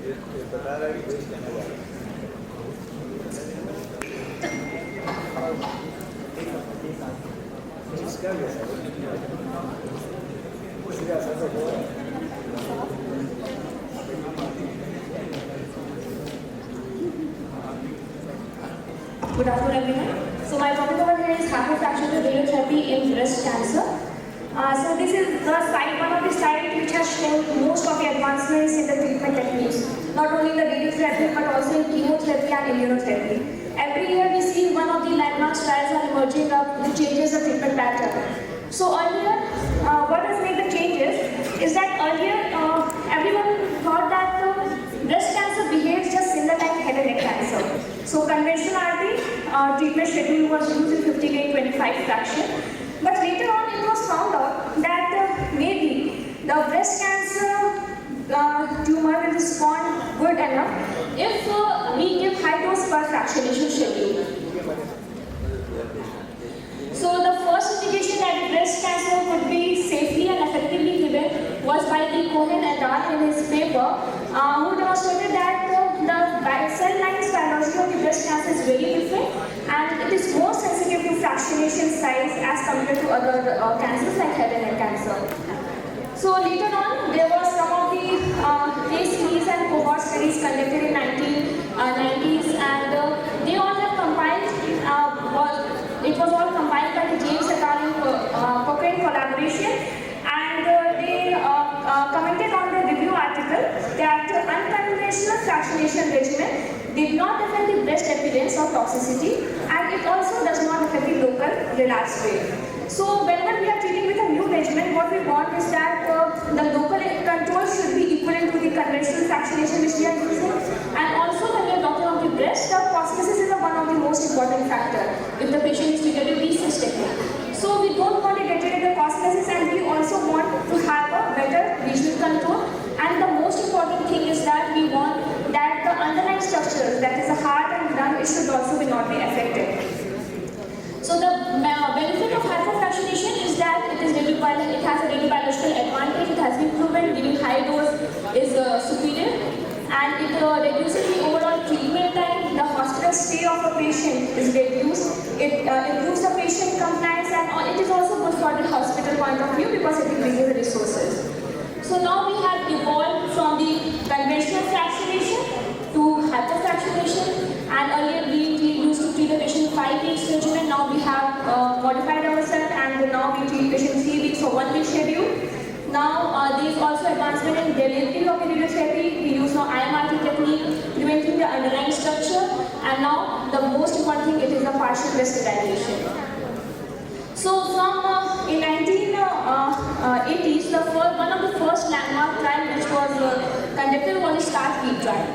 बता रहा है कि वेस्ट करने वाला इसका भी Good afternoon, everyone. So my topic over here is hypofractional radiotherapy in breast cancer. So this is the slide, one of the slides which has shown most of the advancements in the treatment techniques, not only in the radiotherapy but also in chemotherapy and immunotherapy. Every year we see one of the landmark trials are emerging up which changes the treatment pattern. So earlier, what has made the changes is that earlier everyone thought that breast cancer behaves just similar like head and neck cancer. So conventional RT treatment schedule was used in 50-25 fraction. But later on it was found out that maybe the breast cancer tumor will respond good enough if we give high dose per fractionation schedule. So the first indication that breast cancer could be safely and effectively given was by the Cohen et al. In his paper, who demonstrated that the cell lines biology of the breast cancer is very different and it is more sensitive to fractionation size as compared to other cancers like head and neck cancer. So later on, there was some of the case studies and cohort studies conducted in 1990s and they all have compiled, it was all compiled by the James et al. Cochrane collaboration and they commented on the review article that unconventional fractionation regimen did not affect the breast appearance or toxicity and it also does not affect the local relapse rate. So whenever we are treating with a new regimen, what we want is that the local control should be equivalent to the conventional fractionation which we are using, and also when we are talking of the breast, the cosmesis is one of the most important factor if the patient is treated with these technique. So we don't want to deteriorate the cosmesis and we also want to have a better visual control, and the most important thing is that we want that the underlying structures, that is the heart and lung, it should also be not be affected. So the benefit of hypofractionation is that it has a radiobiological advantage. It has been proven giving high dose is superior, and it reduces the overall treatment time. The hospital stay of a patient is reduced. It improves the patient compliance, and it is also good for the hospital point of view because it increases the resources. So now we have evolved from the conventional fractionation to hypofractionation, and earlier we used to treat the patient 5 weeks regimen. Now we have modified ourselves and now we treat patient 3 weeks or 1 week schedule. Now there is also advancement in delivery of radiotherapy. We use now IMRT technique, preventing the underlying structure, and now the most important thing, it is the partial breast sterilization. So from in 1980s, one of the first landmark trial which was conducted was the START-T trial.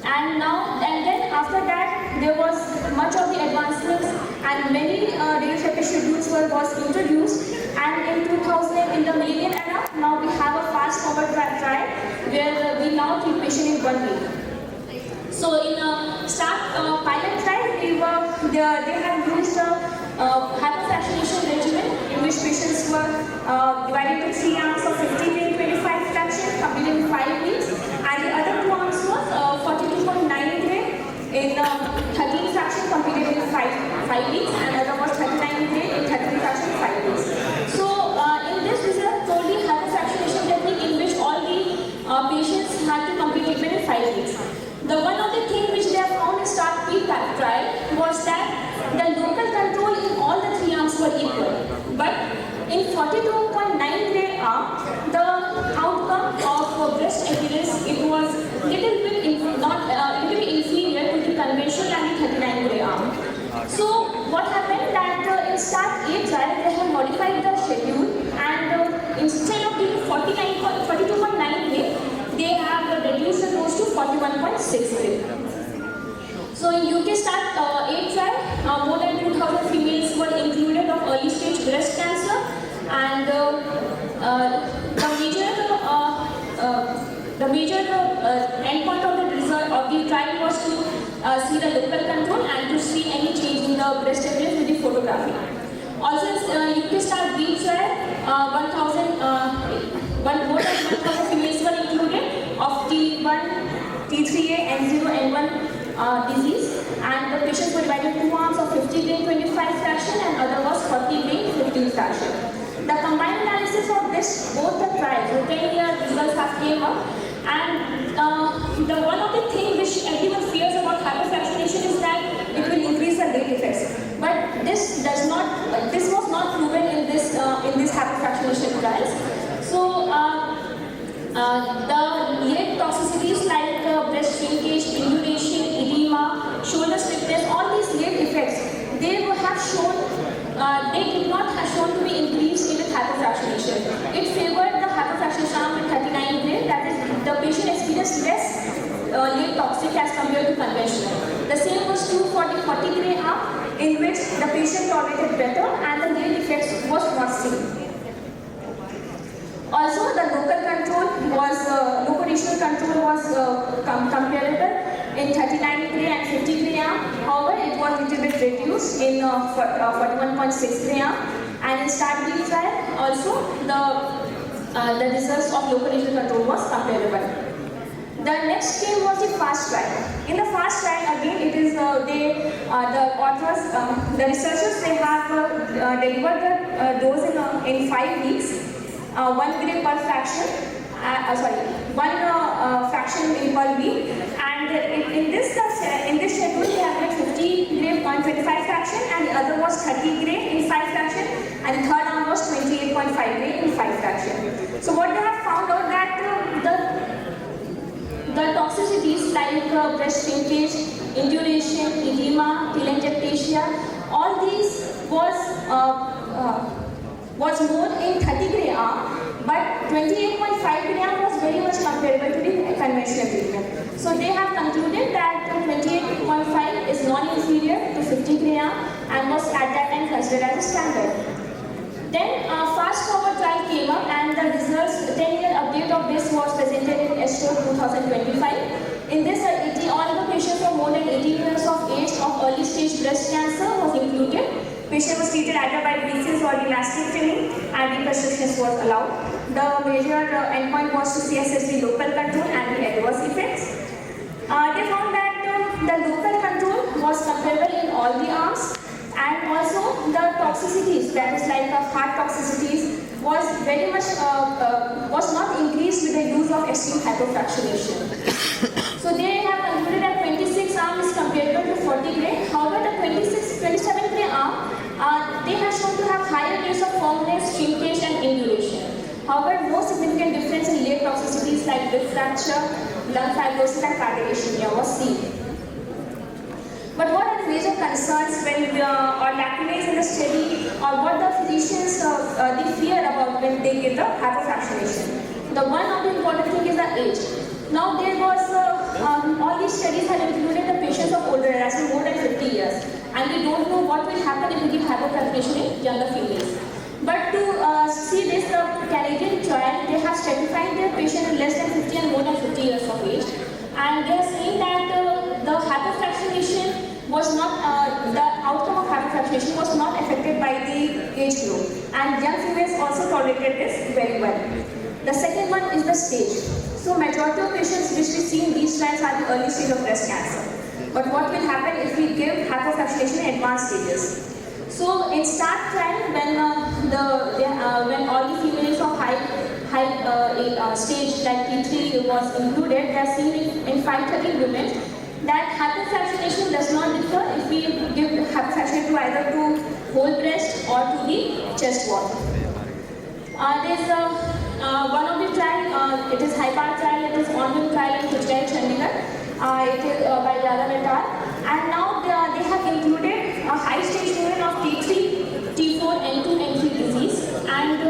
And then after that, there was much of the advancements and many radiotherapy schedules was introduced. And in 2000, in the millennium era, now we have a fast-forward trial where we now treat patient in 1 week. So in a START pilot trial, they had used a hypofractionation regimen in which patients were divided into 3 arms of 50-25 fractions, completed in 5 weeks, and the other 2 arms was 42.9 gray in 13 fractions, completed in 5 weeks, and other was 39 gray in 13 fractions, 5 weeks. So in this result, totally hypofractionation technique in which all the patients had to complete treatment in 5 weeks. The one of the things which they have found in START-T trial was that the local control in all the 3 arms were equal. But in 42.9 gray arm, the outcome of breast appearance, it was little bit inferior to the conventional and the 39 gray arm. So what happened that in START-A trial, they have modified the schedule, and instead of giving 42.9 gray, they have reduced the dose to 41.6 gray. So in UK START-A trial, more than 2,000 females were included of early stage breast cancer, and the major endpoint of the result of the trial was to see the local control and to see any change in the breast appearance with the photography. Also in UK START-B trial, more than 1,000 females were included. Of the disease, and the patients were divided into 2 arms of 50 grain 25 fraction and other was 40 grain 15 fraction. The combined analysis of this, both the trials, the 10-year results have came up, and the one of the things which everyone fears about hyperfractionation is that it will increase the late effects. But this does not. This was not proven in this hyperfractionation trials. So the late toxicities like breast shrinkage, induration, edema, shoulder stiffness, all these late effects, they would have shown. They did not have shown to be increased in with hyperfractionation. It favored the hyperfractionation arm with 39 grain, that is, the patient experienced less late toxic as compared to conventional. The same was true for the 40 grain arm, in which the patient tolerated better and the late effects was not seen. Also, the local control was, local regional control was comparable in 39 gray and 50 gray arm. However, it was little bit reduced in 41.6 gray arm. And in START-B trial, also the results of local regional control was comparable. The next came was the FAST trial. In the FAST trial, again, it is the authors, the researchers, they have delivered the dose in 5 weeks. 1 gram per fraction, 1 fraction in per week, and in this schedule they have made 50 gram 125 fraction, and the other was 30 gram in 5 fraction, and the third arm was 28.5 gram in 5 fraction. So what they have found out that the toxicities like breast shrinkage, induration, edema, telangiectasia, all these was more in 30 gray arm, but 28.5 gray arm was very much comparable to the conventional treatment. So they have concluded that 28.5 is non-inferior to 50 gray arm and was at that time considered as a standard. Then fast forward trial came up and the results, 10-year update of this was presented in ESTO 2025. In this, all of the patients were more than 18 years of age of early stage breast cancer was included. Patient was treated either by BCS or the mastectomy and reconstructions was allowed. The major endpoint was to see the local control and the adverse effects. They found that the local control was comparable in all the arms, and also the toxicities, that is like heart toxicities, was very much was not increased with the use of extreme hypofractionation. So they have concluded that 26 arm is comparable to 40 gray. However, the 27 gray arm, they have shown to have higher rates of firmness, shrinkage, and induration. However, no significant difference in late toxicities like rib fracture, lung fibrosis, and cardiac ischemia was seen. But what are the major concerns when or lacunae in the study, or what the physicians they fear about when they get the hypofractionation? The one of the important thing is the age. Now there was all these studies have included the patients of older age, more than 50 years, and we don't know what will happen if we give hypofractionation in younger females. But to see this Canadian trial, they have stratified their patients less than 50 and more than 50 years of age, and they are saying that the hypofractionation was not, the outcome of hypofractionation was not affected by the age group, and young females also tolerated this very well. The second one is the stage. So majority of patients which we see in these trials are the early stage of breast cancer. But what will happen if we give hypofractionation in advanced stages? So in START trial, when all the females of high stage like T3 was included, they are seen in 530 women that hypofractionation does not differ if we give hypofractionation to either to whole breast or to the chest wall. There's one of the trial, it is HYPAR trial, it is ongoing trial in Gujarat, Chandigarh. It is by Yadav et al. And now they have included a high stage women of T3, T4, N2, N3 disease, and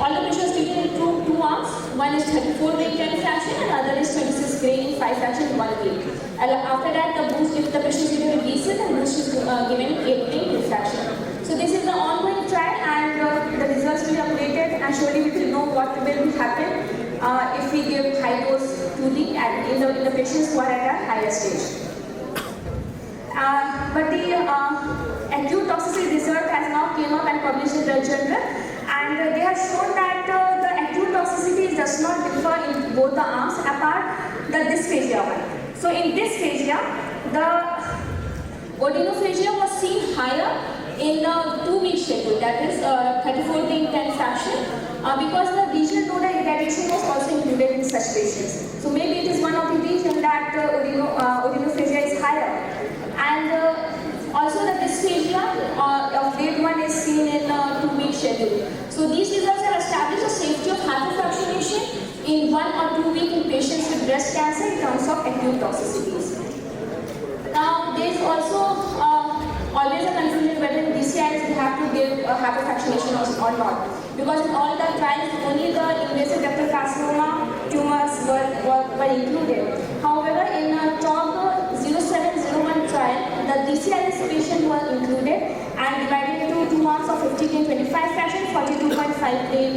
all the patients treated in two arms. One is 34 gray 10 fraction and other is 26 gray in 5 fraction 1 week. And after that, the boost, if the patient is given with BCS, the boost is given 8 gray 2 fraction. So this is the ongoing trial, and the results will be updated, and surely we will know what will happen if we give high dose to in the patients who are at a higher stage. But the acute toxicity research has now came up and published in the journal, and they have shown that the acute toxicity does not differ in both the arms apart the dysphagia one. So in this phasia, the odinophagia was seen higher in a 2-week schedule, that is 34th in 10 fraction, because the regional nodal irradiation was also included in such patients. So maybe it is one of the reasons that odinophagia is higher. And also the dysphagia of grade 1 is seen in a 2-week schedule. So these results have established the safety of hyperfractionation in 1 or 2 weeks in patients with breast cancer in terms of acute toxicities. Now there is also always a confusion whether DCIs will have to give hyperfractionation or not. Because in all the trials, only the invasive ductal carcinoma tumors were included. However, in a TOG 0701 trial, the DCIs patient was included and divided into 2 arms of 50 in 25 fraction, 42.5 in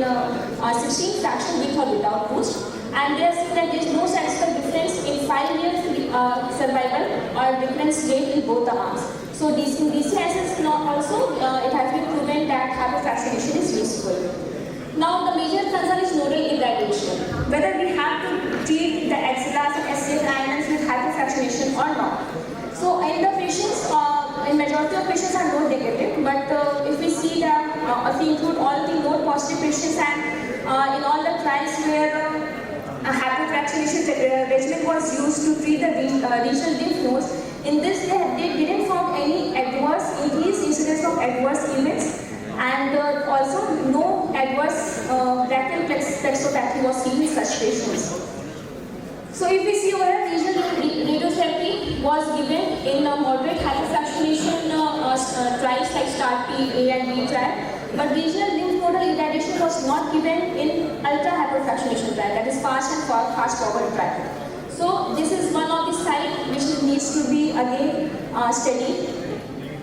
16 fraction with or without boost. And they are seen that there is no statistical difference in 5 years survival or difference rate in both the arms. So in DCIs also, it has been proven that hyperfractionation is useful. Now the major concern is nodal irradiation, whether we have to treat the axillars and SCF islands with hyperfractionation or not. So in the patients, in majority of patients are node negative, but if we see that, if we include all the node positive patients and in all the trials where a hyperfractionation regimen was used to treat the regional lymph nodes, in this they didn't found any increased incidence of adverse events, and also no adverse rectal plexopathy was seen in such patients. So if we see over here, regional radiotherapy was given in moderate hyperfractionation trials like START-P, A and B trial. But regional lymph nodal irradiation was not given in ultra hyperfractionation trial, that is fast forward trial. So this is one of the sites which needs to be again studied.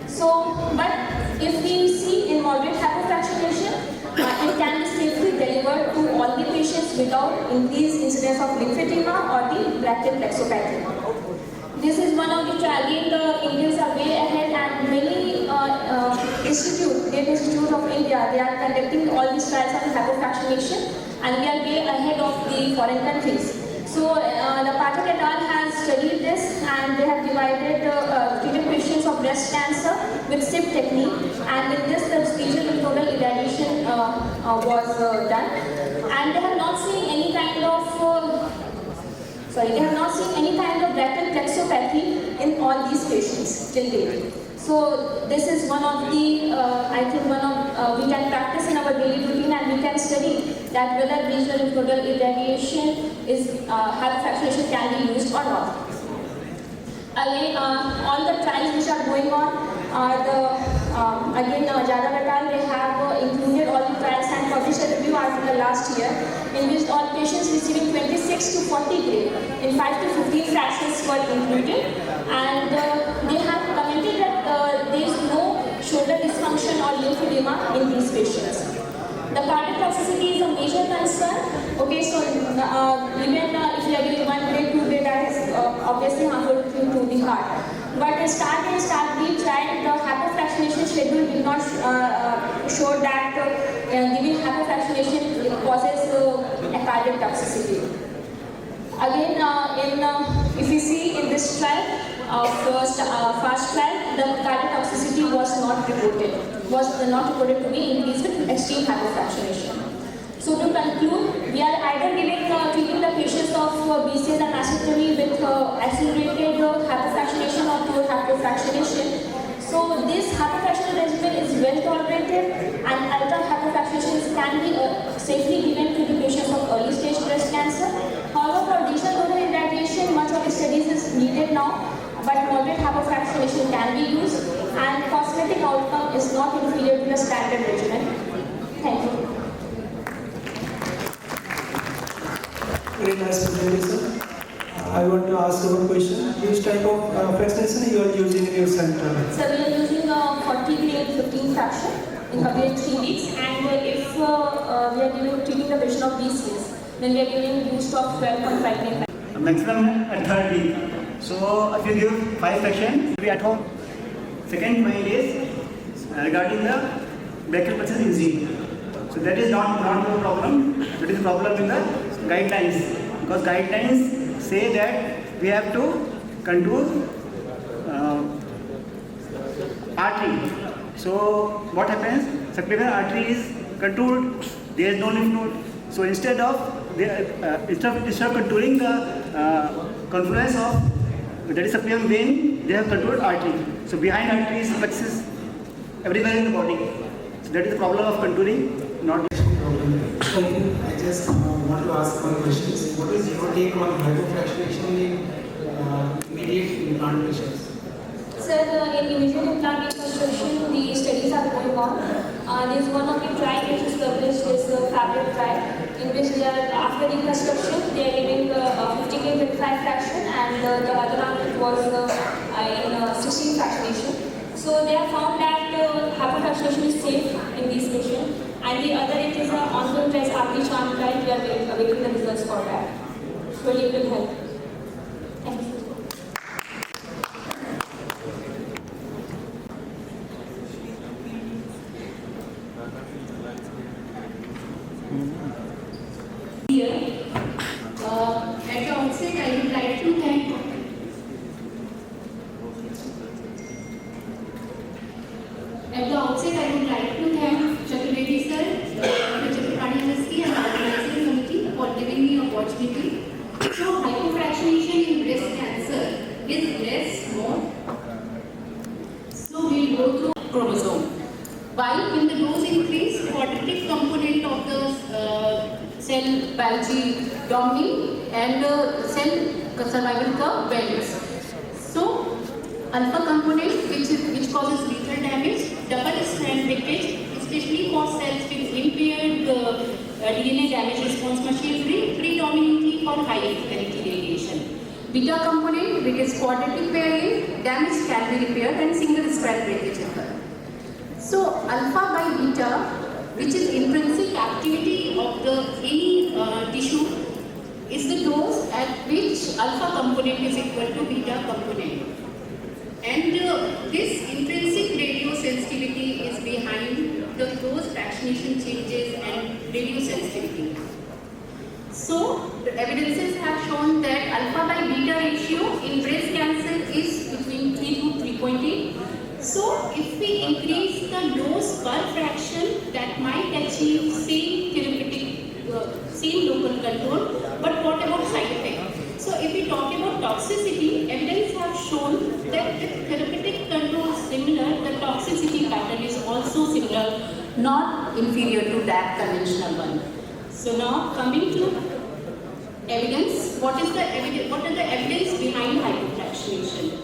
So, but if we see in moderate hyperfractionation, it can be safely delivered to all the patients without increased incidence of lymphedema or the rectal plexopathy. This is one of the trials. Again, the Indians are way ahead, and many Great Institute of India, they are conducting all these trials on hyperfractionation, and we are way ahead of the foreign countries. So the Pathak et al. Has studied this, and they have treated patients of breast cancer with SIP technique, and in this the regional nodal irradiation was done, and they have not seen any kind of rectal plexopathy in all these patients till date. So this is one of the, I think we can practice in our daily routine, and we can study that whether regional nodal irradiation is hyperfractionation can be used or not. Again, all the trials which are going on are Jadhav et al. They have included all the trials and published a review article last year in which all patients receiving 26 to 40 grade in 5 to 15 fractions were included, and they have commented that there is no shoulder dysfunction or lymphedema in these patients. The cardiac toxicity is a major concern. Okay, so even if you are giving 1 grade, 2 grade, that is obviously harmful to the heart. But in START A and START-B trial, the hyperfractionation schedule did not show that giving hyperfractionation causes a cardiac toxicity. Again, if you see in this trial, fast trial, the cardiac toxicity was not reported to be increased with extreme hyperfractionation. So to conclude, we are either treating the patients of BCS and mastectomy with accelerated hyperfractionation or pure hyperfractionation. So this hyperfractionation regimen is well tolerated, and ultra hyperfractionation can be safely given to the patients of early stage breast cancer. However, for regional nodal irradiation, much of the studies is needed now, but moderate hyperfractionation can be used, and cosmetic outcome is not inferior to the standard regimen. Thank you. Very nice presentation. I want to ask one question. Which type of fractionation you are using in your center? So we are using 40 grade 15 fraction in complete 3 weeks, and if we are treating the patient of BCS, then we are giving boost of 12.5 maximum at third week. So if you give 5 fraction, you will be at home. Second point is regarding the brachial plexus injury. So that is not the problem. That is the problem in the guidelines, because guidelines say that we have to contour artery. So what happens? Subclavian artery is contoured. There is no lymph node. So instead of contouring the confluence of that is subclavian vein, they have contoured artery. So behind artery is plexus everywhere in the body. So that is the problem of contouring, not. I just want to ask one question. What is your take on hypofractionation in immediate implant patients? Sir, in immediate implant reconstruction, the studies are going on. There is one of the trial which is published, is the fabric trial, in which they are, after reconstruction, they are giving 50K with 5 fraction, and the other one was in 16 fractionation. So they have found that hypofractionation is safe in these patients, and the other it is an ongoing test, API charm trial. We are awaiting the results for that. So it will help. Thank you. Here, at the outset, I would like to thank Chaturvedi sir, Dr. Chaturvedi University and organizing committee for giving me opportunity. So, hypofractionation in breast cancer is less more. So, we'll go through chromosome. Why? When the dose increase, quadratic component of the cell biology dominate and cell survival curve varies. So, alpha component which causes lethal damage, double strand breakage, especially for cells with impaired DNA damage response machinery, predominantly for high energy radiation. Beta component, which is quadratic variant, damage can be repaired and single strand breakage occur. So, alpha by beta, which is intrinsic activity of the any tissue, is the dose at which alpha component is equal to beta component. And this intrinsic radiosensitivity is behind the dose fractionation changes and radiosensitivity. So, the evidences have shown that alpha by beta ratio in breast cancer is between 3 to 3.8. So, if we increase the dose per fraction, that might achieve same therapeutic, same local control. But what about side effect? So, if we talk about toxicity, evidence have shown that the therapeutic control is similar, the toxicity pattern is also similar, not inferior to that conventional one. So, now coming to evidence, what are the evidence behind hypofractionation?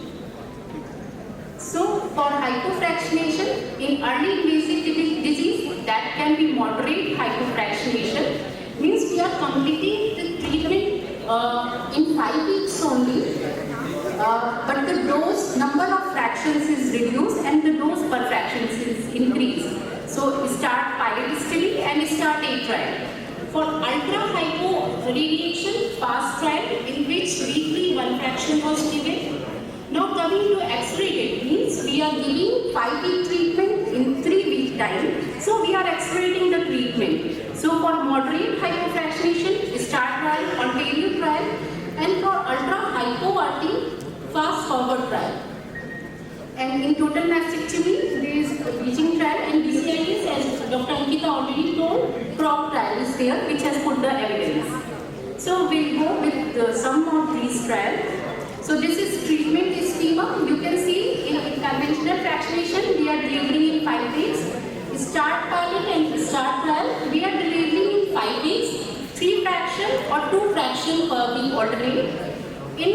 So, for hypofractionation in early invasive disease, that can be moderate hypofractionation, means we are completing the treatment in 5 weeks only, but the dose number of fractions is reduced and the dose per fractions is increased. So, start pilot study and start a trial. For ultra hypo radiation fast trial, in which weekly 1 fraction was given. Now coming to accelerated, means we are giving 5-week treatment in 3-week time. So we are accelerating the treatment. So for moderate hypofractionation, start trial, Ontario trial, and for ultra hypo-RT, fast forward trial. And in total mastectomy, there is a bridging trial, and BCIS, as Dr. Ankita already told, PROP trial is there, which has put the evidence. So we'll go with some of these trials. So this is treatment schema. You can see in conventional fractionation, we are delivering in 5 weeks. Start pilot and start trial, we are delivering in 5 weeks, 3 fraction or 2 fraction per week alternate. In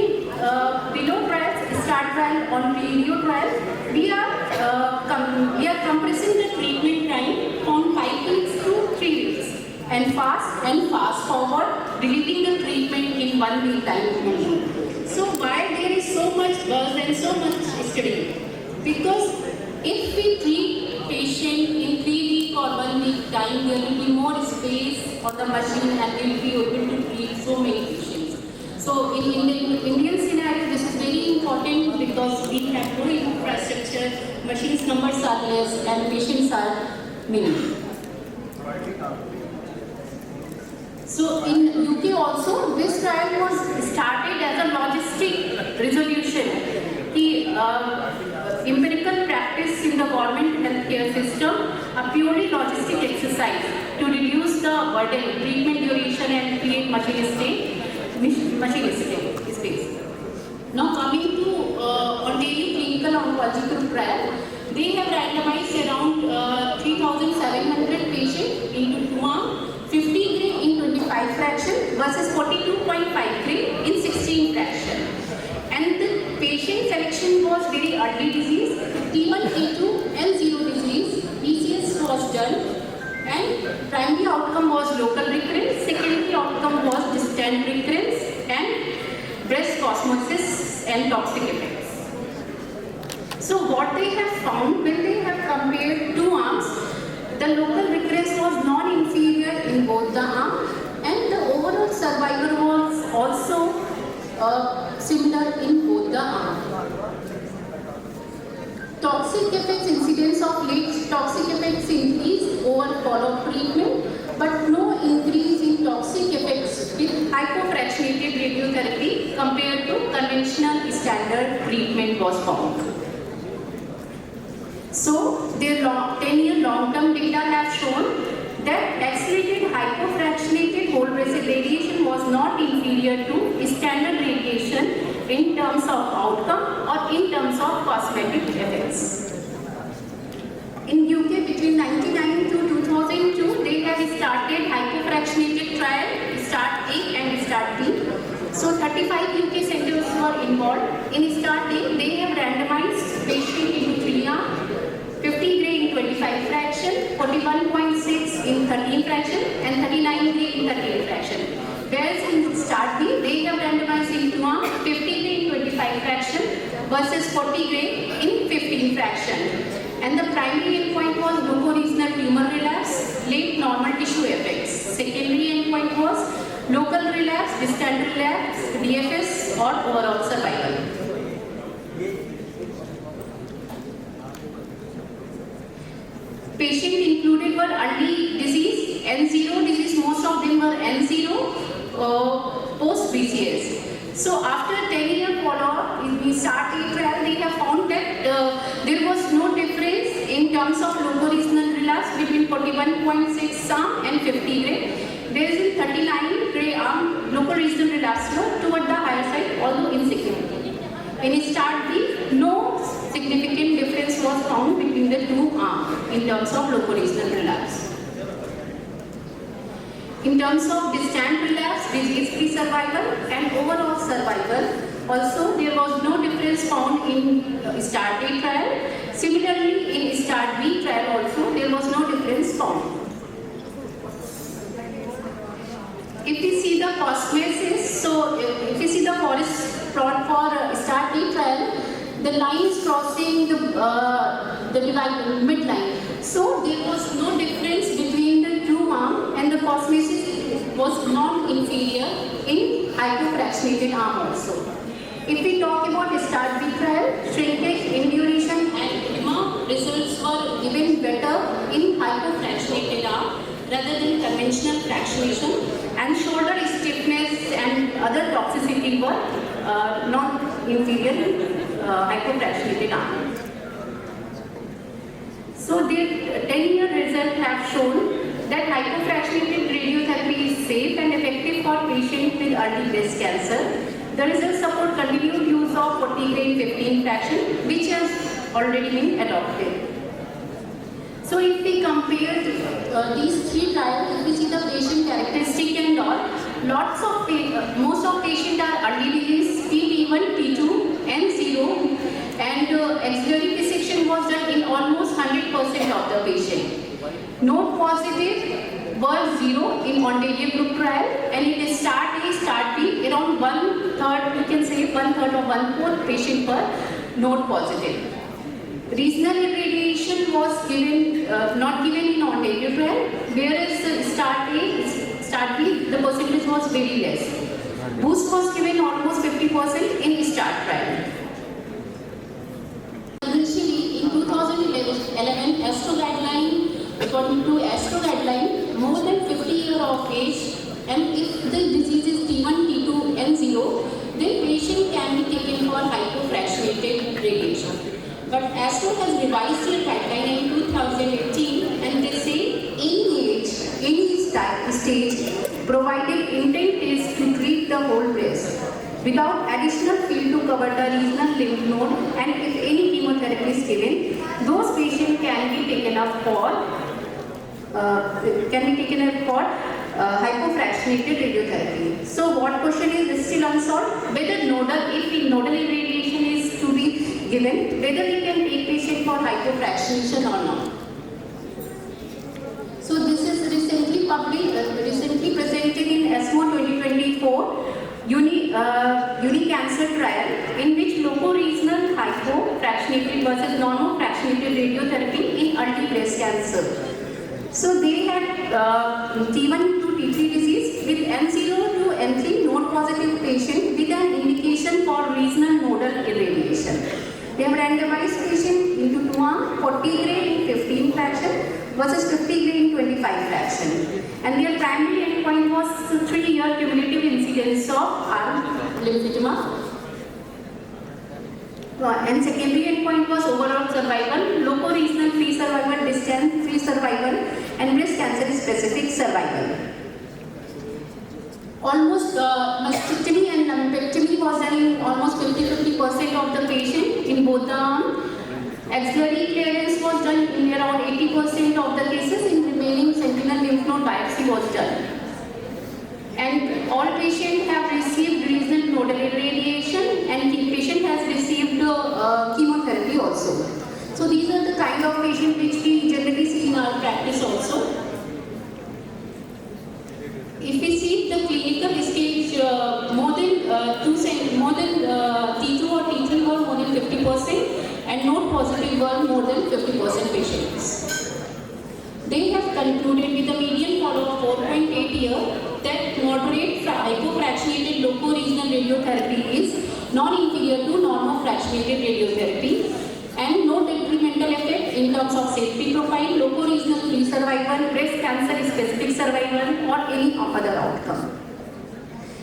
below trials, start trial on video trial, we are compressing the treatment time from 5 weeks to 3 weeks, and fast forward, delivering the treatment in 1 week time only. So why there is so much buzz and so much study? Because if we treat patient in 3 week or 1 week time, there will be more space on the machine and we will be able to treat so many patients. So in the Indian scenario, this is very important because we have no infrastructure, machines numbers are less and patients are many. So in UK also, this trial was started as a logistic resolution. conclusion the empirical practice in the government healthcare system a purely logistic exercise to reduce the burden, treatment duration and create machinistic space. Now coming to Ontario Clinical Oncology Group trial, they have randomized around 3,700 patients into 2 arms, 50 gray in 25 fraction versus 42.5 gray in 16 fraction. And the patient selection was very early disease, T1, T2 and 0 disease, BCS was done, and primary outcome was local recurrence, secondary outcome was distant recurrence and breast cosmosis and toxic effects. So what they have found when they have compared 2 arms, the local recurrence was non-inferior in both the arms and the overall survival was also similar in both the arms. Toxic effects, incidence of late toxic effects increased over follow-up treatment, but no increase in toxic effects with hypofractionated radiotherapy compared to conventional standard treatment was found. So, their 10-year long-term data have shown that accelerated hypofractionated whole brain radiation was not inferior to standard radiation in terms of outcome or in terms of cosmetic effects. In UK between 1999 to 2002, they have started hypofractionated trial, START A and START B. So 35 UK centers were involved. In START A, they have randomized patient into 3 arms, 50 gray in 25 fraction, 41.6 in 13 fraction and 39 gray in 13 fraction. Whereas in START B, they have randomized into 50 gray in 25 fraction versus 40 gray in 15 fraction. And the primary endpoint was locoregional tumor relapse, late normal tissue effects. Secondary endpoint was local relapse, distant relapse, DFS or overall survival. Patient included were early disease, N0 disease, most of them were N0 post BCS. So after 10-year follow-up, in the START A trial, they have found that there was no difference in terms of locoregional relapse between 41.6 arm and 50 gray. Whereas in 39 gray arm, locoregional relapse were toward the higher side, although insignificant. In START B, no significant difference was found between the 2 arms in terms of locoregional relapse. In terms of distant relapse, disease-free survival and overall survival, also there was no difference found in START A trial. Similarly, in START B trial also, there was no difference found. If we see the cosmesis, so if we see the forest plot for START A trial, the line is crossing the divide midline. So there was no difference between the 2 arms and the cosmesis was non-inferior in hypofractionated arm also. If we talk about START B trial, shrinkage, induration and edema results were even better in hypofractionated arm rather than conventional fractionation, and shoulder stiffness and other toxicity were not inferior in hypofractionated arm. So the 10-year results have shown that hypofractionated radiotherapy is safe and effective for patients with early breast cancer. The results support continued use of 40 gray 15 fraction, which has already been adopted. So if we compare these 3 trials, if we see the patient characteristic and all, most of patients are early disease, T1, T2 and 0, and axillary dissection was done in almost 100% of the patient. Node positive were 0 in Ontario group trial, and in START A, START B, around 1/3, we can say 1/3 or 1/4 patient were node positive. Regional irradiation was not given in Ontario trial, whereas START A, START B, the percentage was very less. Boost was given almost 50% in START trial. Initially, in 2011, ASTRO guideline, according to ASTRO guideline, more than 50 years of age, and if the disease is T1, T2 and 0, then patient can be taken for hypofractionation ASTRO has revised their guideline in 2018 and they say any stage provided intent is to treat the whole breast without additional field to cover the regional lymph node, and if any chemotherapy is given, those patients can be taken up for hypofractionated radiotherapy. So what question is still unsolved? Whether if nodal irradiation is to be given, whether we can take patient for hypofractionation or not. So this is recently presented in ESMO 2024 Uni-Cancer trial, in which loco-regional hypofractionated versus normo-fractionated radiotherapy in early breast cancer. So they had T1 to T3 disease with M0 to M3 node positive patient with an indication for regional nodal irradiation. They have randomized patient into 2 arms, 40 gray in 15 fraction versus 50 gray in 25 fraction. And their primary endpoint was 3-year cumulative incidence of lymphedema. And secondary endpoint was overall survival, loco-regional free survival, distance free survival, and breast cancer specific survival. Almost mastectomy and lumpectomy was done in almost 50% of the patient in both the arms. Axillary clearance was done in around 80% of the cases. In remaining sentinel lymph node biopsy was done. And all patients have received regional nodal irradiation, and the patient has received chemotherapy also. So these are the kind of patients which we generally see in our practice also. If we see the clinical stage, more than T2 or T3 were more than 50%, and node positive were more than 50% patients. They have concluded with a median follow-up 4.8 years that moderate hypofractionated loco-regional radiotherapy is non-inferior to normo-fractionated radiotherapy, and no detrimental effect in terms of safety profile, loco-regional free survival, breast cancer specific survival, or any other outcome.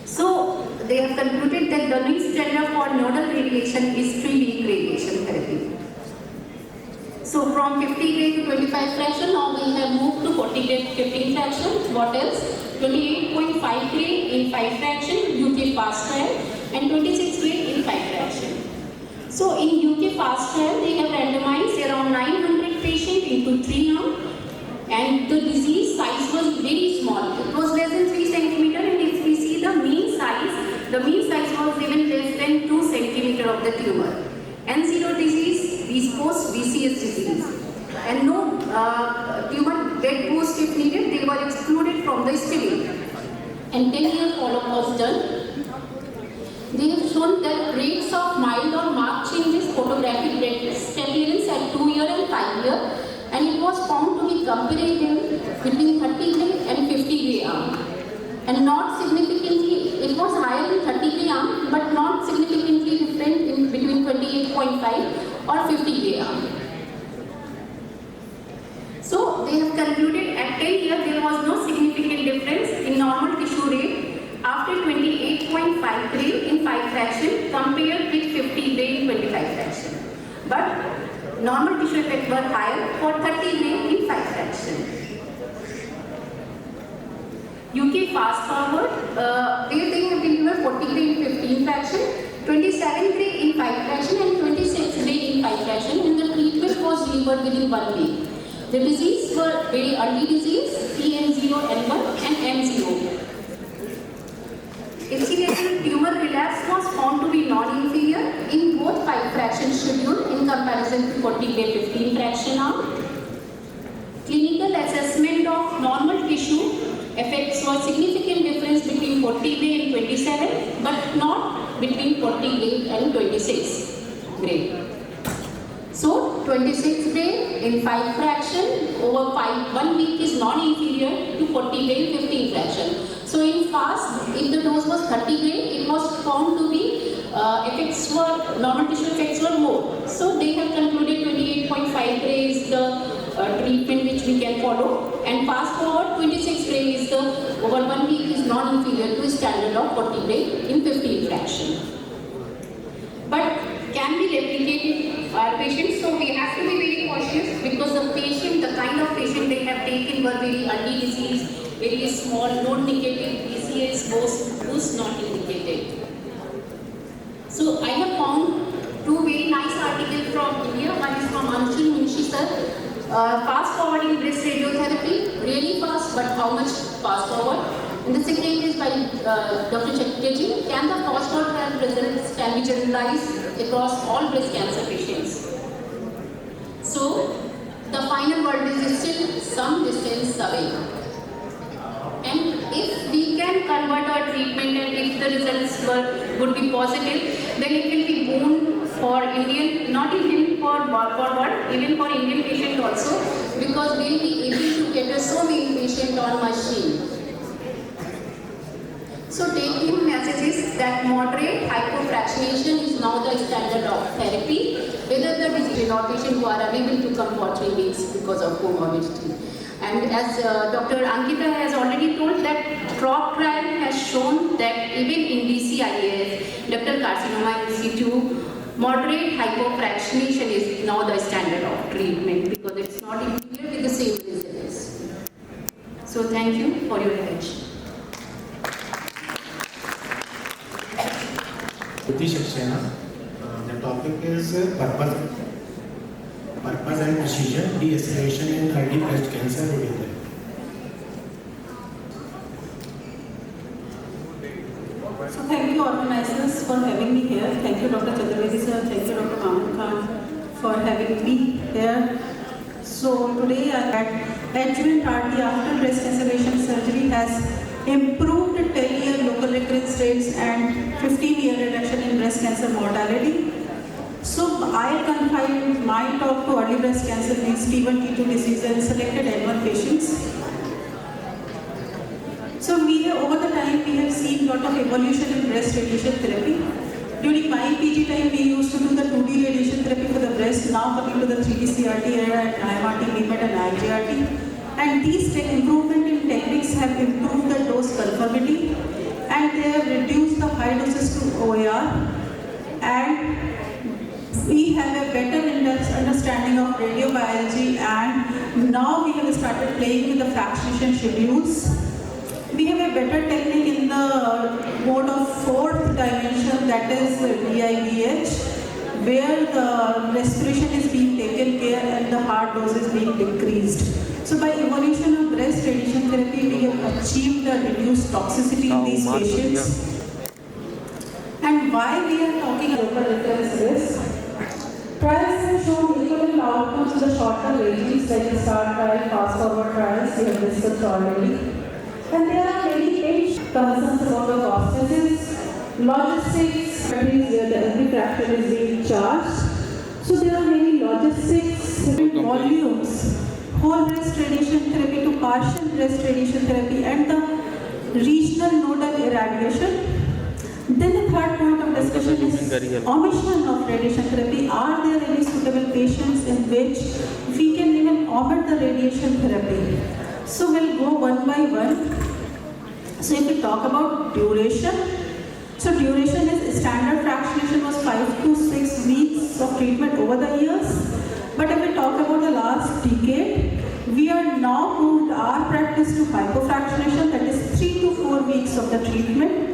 So they have concluded that the new standard for nodal radiation is 3-week radiation therapy. So from 50 gray to 25 fraction, now we have moved to 40 gray 15 fraction. What else? 28.5 gray in 5 fraction, UK fast trial, and 26 gray in 5 fraction. So in UK fast trial, they have randomized around 900 patients into 3 arms, and the disease size was very small. It was less than 3 centimeter, and if we see the mean size was even less than 2 centimeter of the tumor. N0 disease is post-BCS disease, and no tumor dead post if needed. They were excluded from the study, and 10-year follow-up was done. They have shown that rates of mild or marked changes photographic breast appearance at 2 year and 5 year, and it was found to be comparative between 30 gray and 50 gray arm, and not significantly. It was higher in 30 gray arm, but not significantly different in between 28.5 or 50 gray arm. So they have concluded at 10 years there was no significant difference in normal tissue rate after 28.5 gray in 5 fraction compared with 50 gray in 25 fraction. But normal tissue effect were higher for 30 gray in 5 fraction. UK fast forward, they have delivered 40 gray in 15 fraction, 27 gray in 5 fraction, and 26 gray in 5 fraction, and the treatment was delivered within 1 week. The disease were very early disease, TN0N1 and M0. Incidental tumor relapse was found to be non-inferior in both 5 fraction schedule in comparison to 40 gray 15 fraction arm. Clinical assessment of normal tissue effects was significant difference between 40 gray and 27, but not between 40 gray and 26 gray. So 26 gray in 5 fraction over 1 week is non-inferior to 40 gray 15 fraction. So in fast, if the dose was 30 gray, it was found to be normal tissue effects were more. So they have concluded 28.5 gray is the treatment which we can follow, and fast forward 26 gray is the over 1 week is non-inferior to standard of 40 gray in 15 fraction. But can be replicated in our patients. So we have to be very cautious because the patient, the kind of patient they have taken were very early disease, very small, non-indicated BCS was not indicated. So I have found two very nice articles from India. One is from Anshul Munshi sir. Fast forward in breast radiotherapy, really fast, but how much fast forward? And the second is by Dr. Chatterjee. Can the fast forward trial results can be generalized across all breast cancer patients? So the final word is still some distance away. And if we can convert our treatment and if the results would be positive, then it will be boon for Indian, not Indian for what, even for Indian patient also, because we will be able to cater so many patients on machine. So take home message is that moderate hypofractionation is now the standard of therapy, whether the disease or patient who are unable to come for 3 weeks because of comorbidity. And as Dr. Ankita has already told that TROP trial has shown that even in DCIS, ductal carcinoma in situ, moderate hypofractionation is now the standard of treatment because it's not inferior with the same results. So thank you for your attention. The topic is purpose and precision, de-escalation in early breast cancer radiotherapy. So thank you organizers for having me here. Thank you Dr. Chaturvedi sir, thank you Dr. Mamun Khan for having me here. So today I had adjuvant RT after breast cancellation surgery has improved 10-year local recurrence rates and 15-year reduction in breast cancer mortality. So I'll confine my talk to early breast cancer means T1, T2 disease and selected N1 patients. So over the time we have seen lot of evolution in breast radiation therapy. During my PG time we used to do the 2D radiation therapy for the breast, now coming to the 3D CRT and IMRT, VMET and IGRT. And these improvement in techniques have improved the dose conformity and they have reduced the high doses to OAR, and we have a better understanding of radiobiology, and now we have started playing with the fractionation schedules. We have a better technique in the mode of fourth dimension, that is DIVH, where the respiration is being taken care and the heart dose is being decreased. So by evolution of breast radiation therapy, we have achieved a reduced toxicity in these patients. And why we are talking about local recurrence risk? Trials have shown equivalent outcomes to the shorter regimens like the STAR trial, fast forward trials we have discussed already. And there are many concerns about the costs, logistics, where the every fraction is being charged. So there are many logistics, volumes, whole breast radiation therapy to partial breast radiation therapy and the regional nodal irradiation. Then the third point of discussion is omission of radiation therapy. Are there any suitable patients in which we can even omit the radiation therapy? So we'll go one by one. So if we talk about duration, so duration is standard fractionation was 5 to 6 weeks of treatment over the years. But if we talk about the last decade, we are now moved our practice to hypofractionation, that is 3 to 4 weeks of the treatment.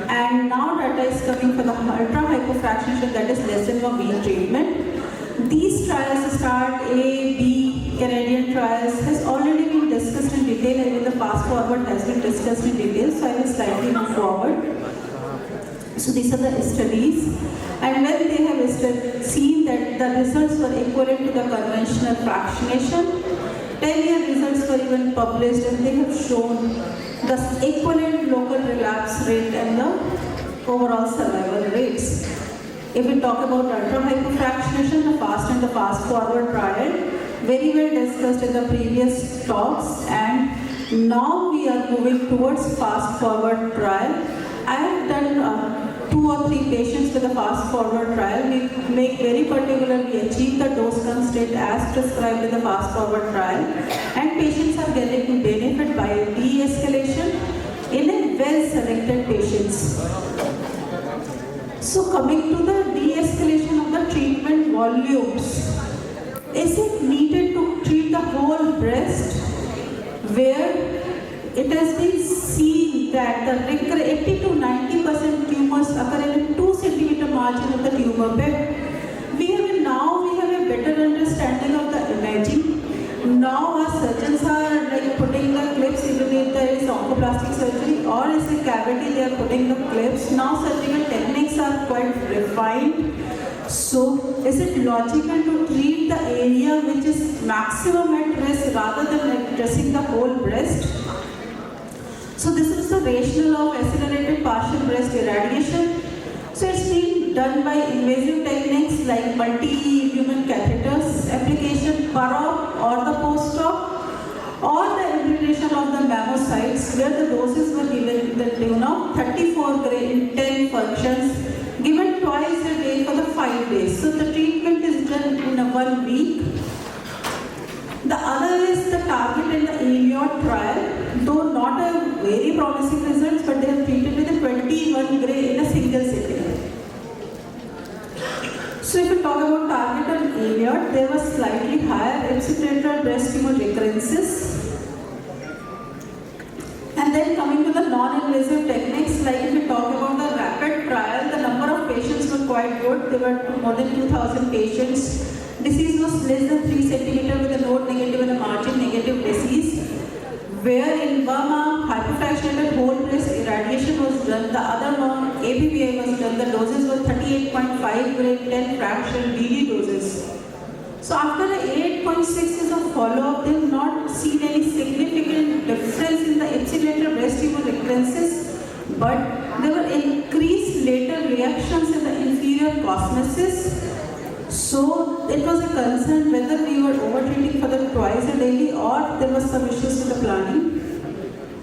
And now data is coming for the ultra hypofractionation, that is less than a week treatment. These trials, START A, B, Canadian trials, has already been discussed in detail, and even the fast forward has been discussed in detail, so I will slightly move forward. So these are the studies, and when they have seen that the results were equivalent to the conventional fractionation, 10-year results were even published, and they have shown the equivalent local relapse rate and the overall survival rates. If we talk about ultra hypofractionation, the fast and the fast forward trial, very well discussed in the previous talks, and now we are moving towards fast forward trial. I have done 2 or 3 patients with a fast forward trial. We make very particular, we achieve the dose constraint as prescribed in the fast forward trial, and patients are getting benefit by de-escalation in a well selected patients. So coming to the de-escalation of the treatment volumes, is it needed to treat the whole breast where it has been seen that the 80 to 90% tumors occur in a 2 centimeter margin of the tumor bed? We have a better understanding of the imaging. Now our surgeons are like putting the clips, even if there is oncoplastic surgery or is a cavity, they are putting the clips. Now surgical techniques are quite refined. So is it logical to treat the area which is maximum at risk rather than addressing the whole breast? So this is the rationale of accelerated partial breast irradiation. So it's being done by invasive techniques like multi-lumen catheters application, per-op or the post-op, or the infiltration of the mammocytes where the doses were given in the tune of 34 gray in 10 functions, given twice a day for the 5 days. So the treatment is done in a 1 week. The other is the target in the Elliott trial, though not a very promising results, but they have treated with a 21 gray in a single sitting. So if we talk about target on Elliott, there was slightly higher ipsilateral breast tumor recurrences. And then coming to the non-invasive techniques, like if we talk about the rapid trial, the number of patients were quite good. There were more than 2,000 patients. Disease was less than 3 centimeter with a node negative and a margin negative disease. Where in one arm, hypofractionated whole breast irradiation was done, the other one, ABBI was done, the doses were 38.5 gray 10 fraction BD doses. So after the 8.6 years of follow-up, they have not seen any significant difference in the ipsilateral breast tumor recurrences, but there were increased later reactions in the inferior cosmesis. So it was a concern whether we were over-treating for the twice a daily or there was some issues with the planning.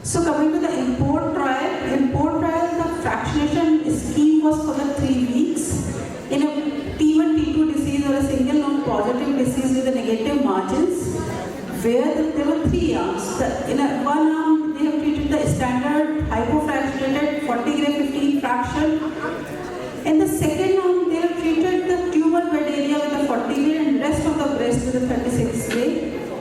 So coming to the import trial, the fractionation scheme was for the 3 weeks. In a T1, T2 disease or a single node positive disease with the negative margins, where there were 3 arms. In one arm, they have treated the standard hypofractionated 40 gray 15 fraction. In the second arm, they have treated the tumor bed area with a 40 gray and rest of the breast with a 36 gray.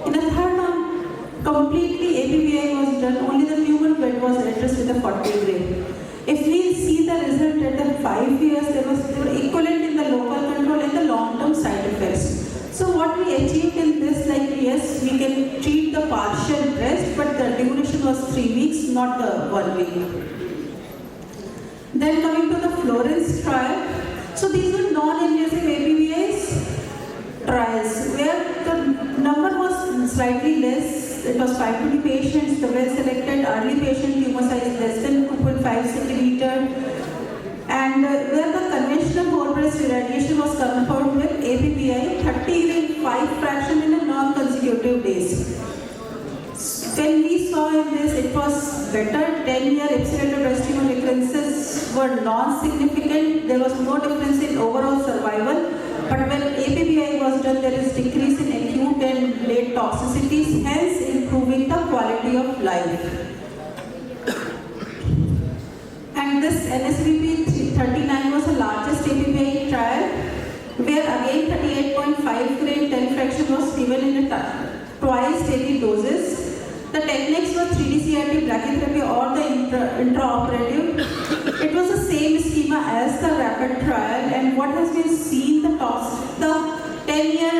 In the third arm, completely ABBI was done, only the tumor bed was addressed with a 40 gray. If we see the result at the 5 years, they were equivalent in the local control and the long-term side effects. So what we achieved in this, like yes, we can treat the partial breast, but the duration was 3 weeks, not the 1 week. Then coming to the Florence trial. So these were non-invasive ABBIs trials where the number was slightly less. It was 520 patients. The well-selected early patient tumor size less than 2.5 centimeter. And where the conventional whole breast irradiation was confirmed with ABBI 30 gray 5 fraction in a non-consecutive days. When we saw in this, it was better. 10-year ipsilateral breast tumor recurrences were non-significant. There was no difference in overall survival. But when ABBI was done, there is decrease in acute and late toxicities, hence improving the quality of life. And this NSVP 39 was the largest ABBI trial, where again 38.5 gray 10 fraction was given in a twice daily doses. The techniques were 3D CRT brachytherapy or the intraoperative. It was the same schema as the rapid trial, and what has been seen, the 10-year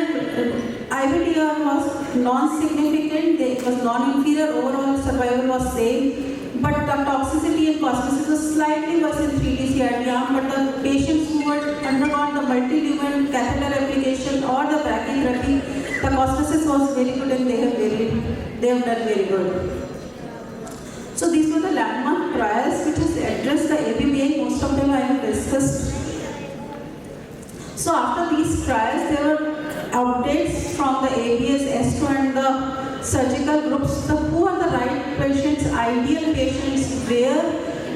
IVDR was non-significant, it was non-inferior, overall survival was same, but the toxicity and cosmesis was slightly worse in 3D CRT arm, but the patients who had undergone the multi-lumen catheter application or the brachytherapy, the cosmesis was very good and they have done very good. So these were the landmark trials which has addressed the ABBI, most of them I have discussed. So after these trials, there were updates from the ABS, S2 and the surgical groups, who are the right patients, ideal patients where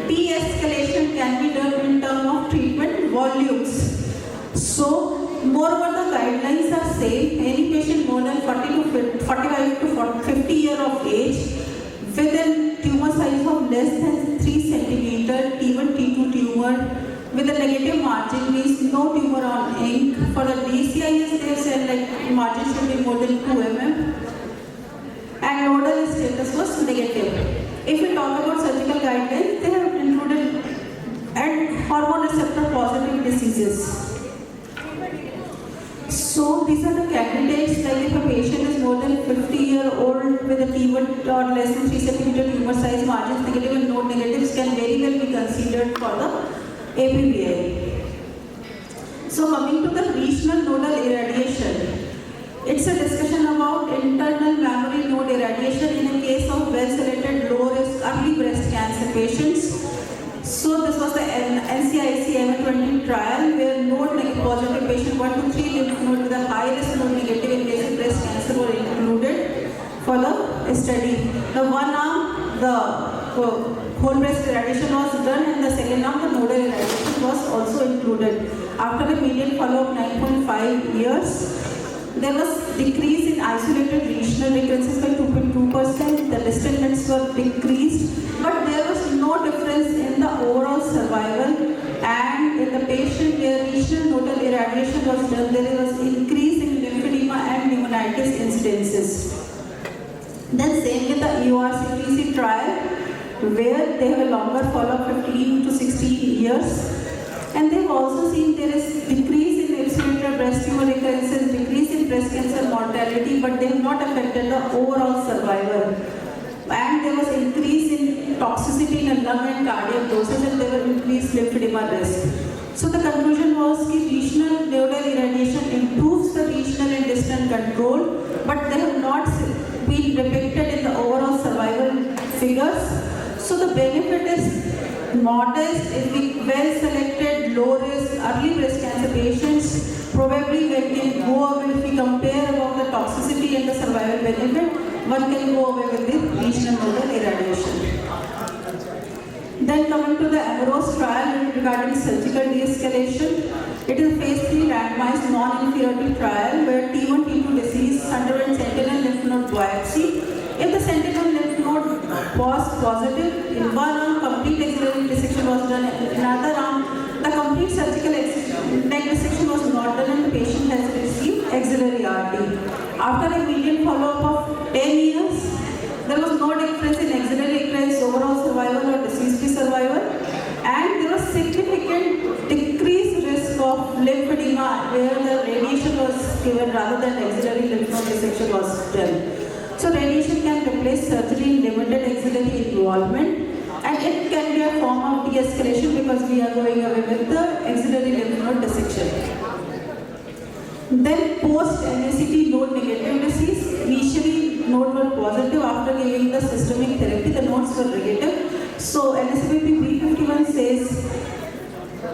de-escalation can be done in terms of treatment volumes. So moreover, the guidelines are same. Any patient more than 45 to 50 years of age with a tumor size of less than 3 centimeter, T1, T2 tumor, with a negative margin means no tumor on ink. For the DCIS, they said like margin should be more than 2 mm. And nodal status was negative. If we talk about surgical guidelines, they have included and hormone receptor positive diseases. So these are the candidates, like if a patient is more than 50-year-old with a T1 or less than 3 cm tumor size, margins negative and node negatives can very well be considered for the APBI. So coming to the regional nodal irradiation, it's a discussion about internal mammary node irradiation in a case of well-selected low-risk early breast cancer patients. So this was the NCIC M20 trial where node positive patient 1 to 3 lymph node with a high risk node negative invasive breast cancer were included for the study. The one arm, the whole breast irradiation was done, and the second arm, the nodal irradiation was also included. After a median follow-up 9.5 years, there was decrease in isolated regional recurrences by 2.2%. The distant mets were decreased, but there was no difference in the overall survival. And in the patient where regional nodal irradiation was done, there was increase in lymphedema and pneumonitis incidences. Then same with the EORCTC trial, where they have a longer follow-up 15 to 16 years. And they've also seen there is decrease in epsilon breast tumor recurrences, decrease in breast cancer mortality, but they have not affected the overall survival. And there was increase in toxicity in lung and cardiac doses, and there were increased lymphedema risk. So the conclusion was that regional nodal irradiation improves the regional and distant control, but they have not been depicted in the overall survival figures. So the benefit is modest if we well-selected, low-risk, early breast cancer patients. Probably when we go away, if we compare about the toxicity and the survival benefit, one can go away with the regional nodal irradiation. Then coming to the AMAROS trial regarding surgical de-escalation, it is a phase 3 randomized non-inferiority trial where T1, T2 disease underwent sentinel lymph node biopsy. If the sentinel lymph node was positive, in one arm complete axillary dissection was done, in another arm the complete surgical neck dissection was not done, and the patient has received axillary RT. After a median follow-up of 10 years, there was no difference in axillary recurrence, overall survival or disease-free survival, and there was significant decreased risk of lymphedema where the radiation was given rather than axillary lymph node dissection was done. So radiation can replace surgery in limited axillary involvement, and it can be a form of de-escalation because we are going away with the axillary lymph node dissection. Then post-NACT node negative disease, initially nodes were positive, after giving the systemic therapy the nodes were negative. So NSBP B51 says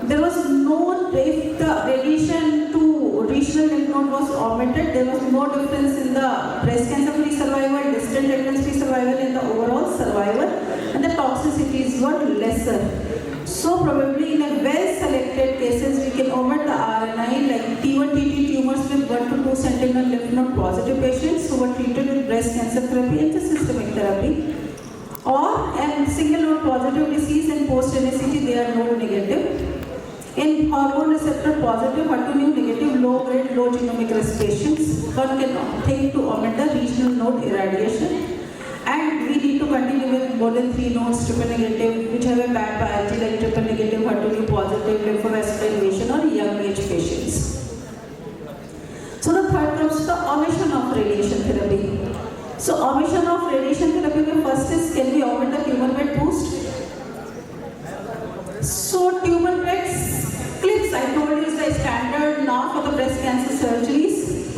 there was no, if the radiation to regional lymph node was omitted, there was no difference in the breast cancer free survival, distant recurrence free survival, and the overall survival, and the toxicities were lesser. So probably in a well-selected cases, we can omit the RNI like T1, T2 tumors with 1 to 2 sentinel lymph node positive patients who were treated with breast cancer therapy and the systemic therapy. Or and single node positive disease and post-NACT, they are node negative. In hormone receptor positive, HER2 negative, low grade, low genomic risk patients, one can think to omit the regional node irradiation. And we need to continue with more than 3 nodes, triple negative, which have a bad biology like triple negative, HER2 positive, lymphovascular invasion or young age patients. So the third comes to the omission of radiation therapy. So omission of radiation therapy, the first is, can we omit the tumor bed boost? So tumor beds clips, I told you, is the standard now for the breast cancer surgeries.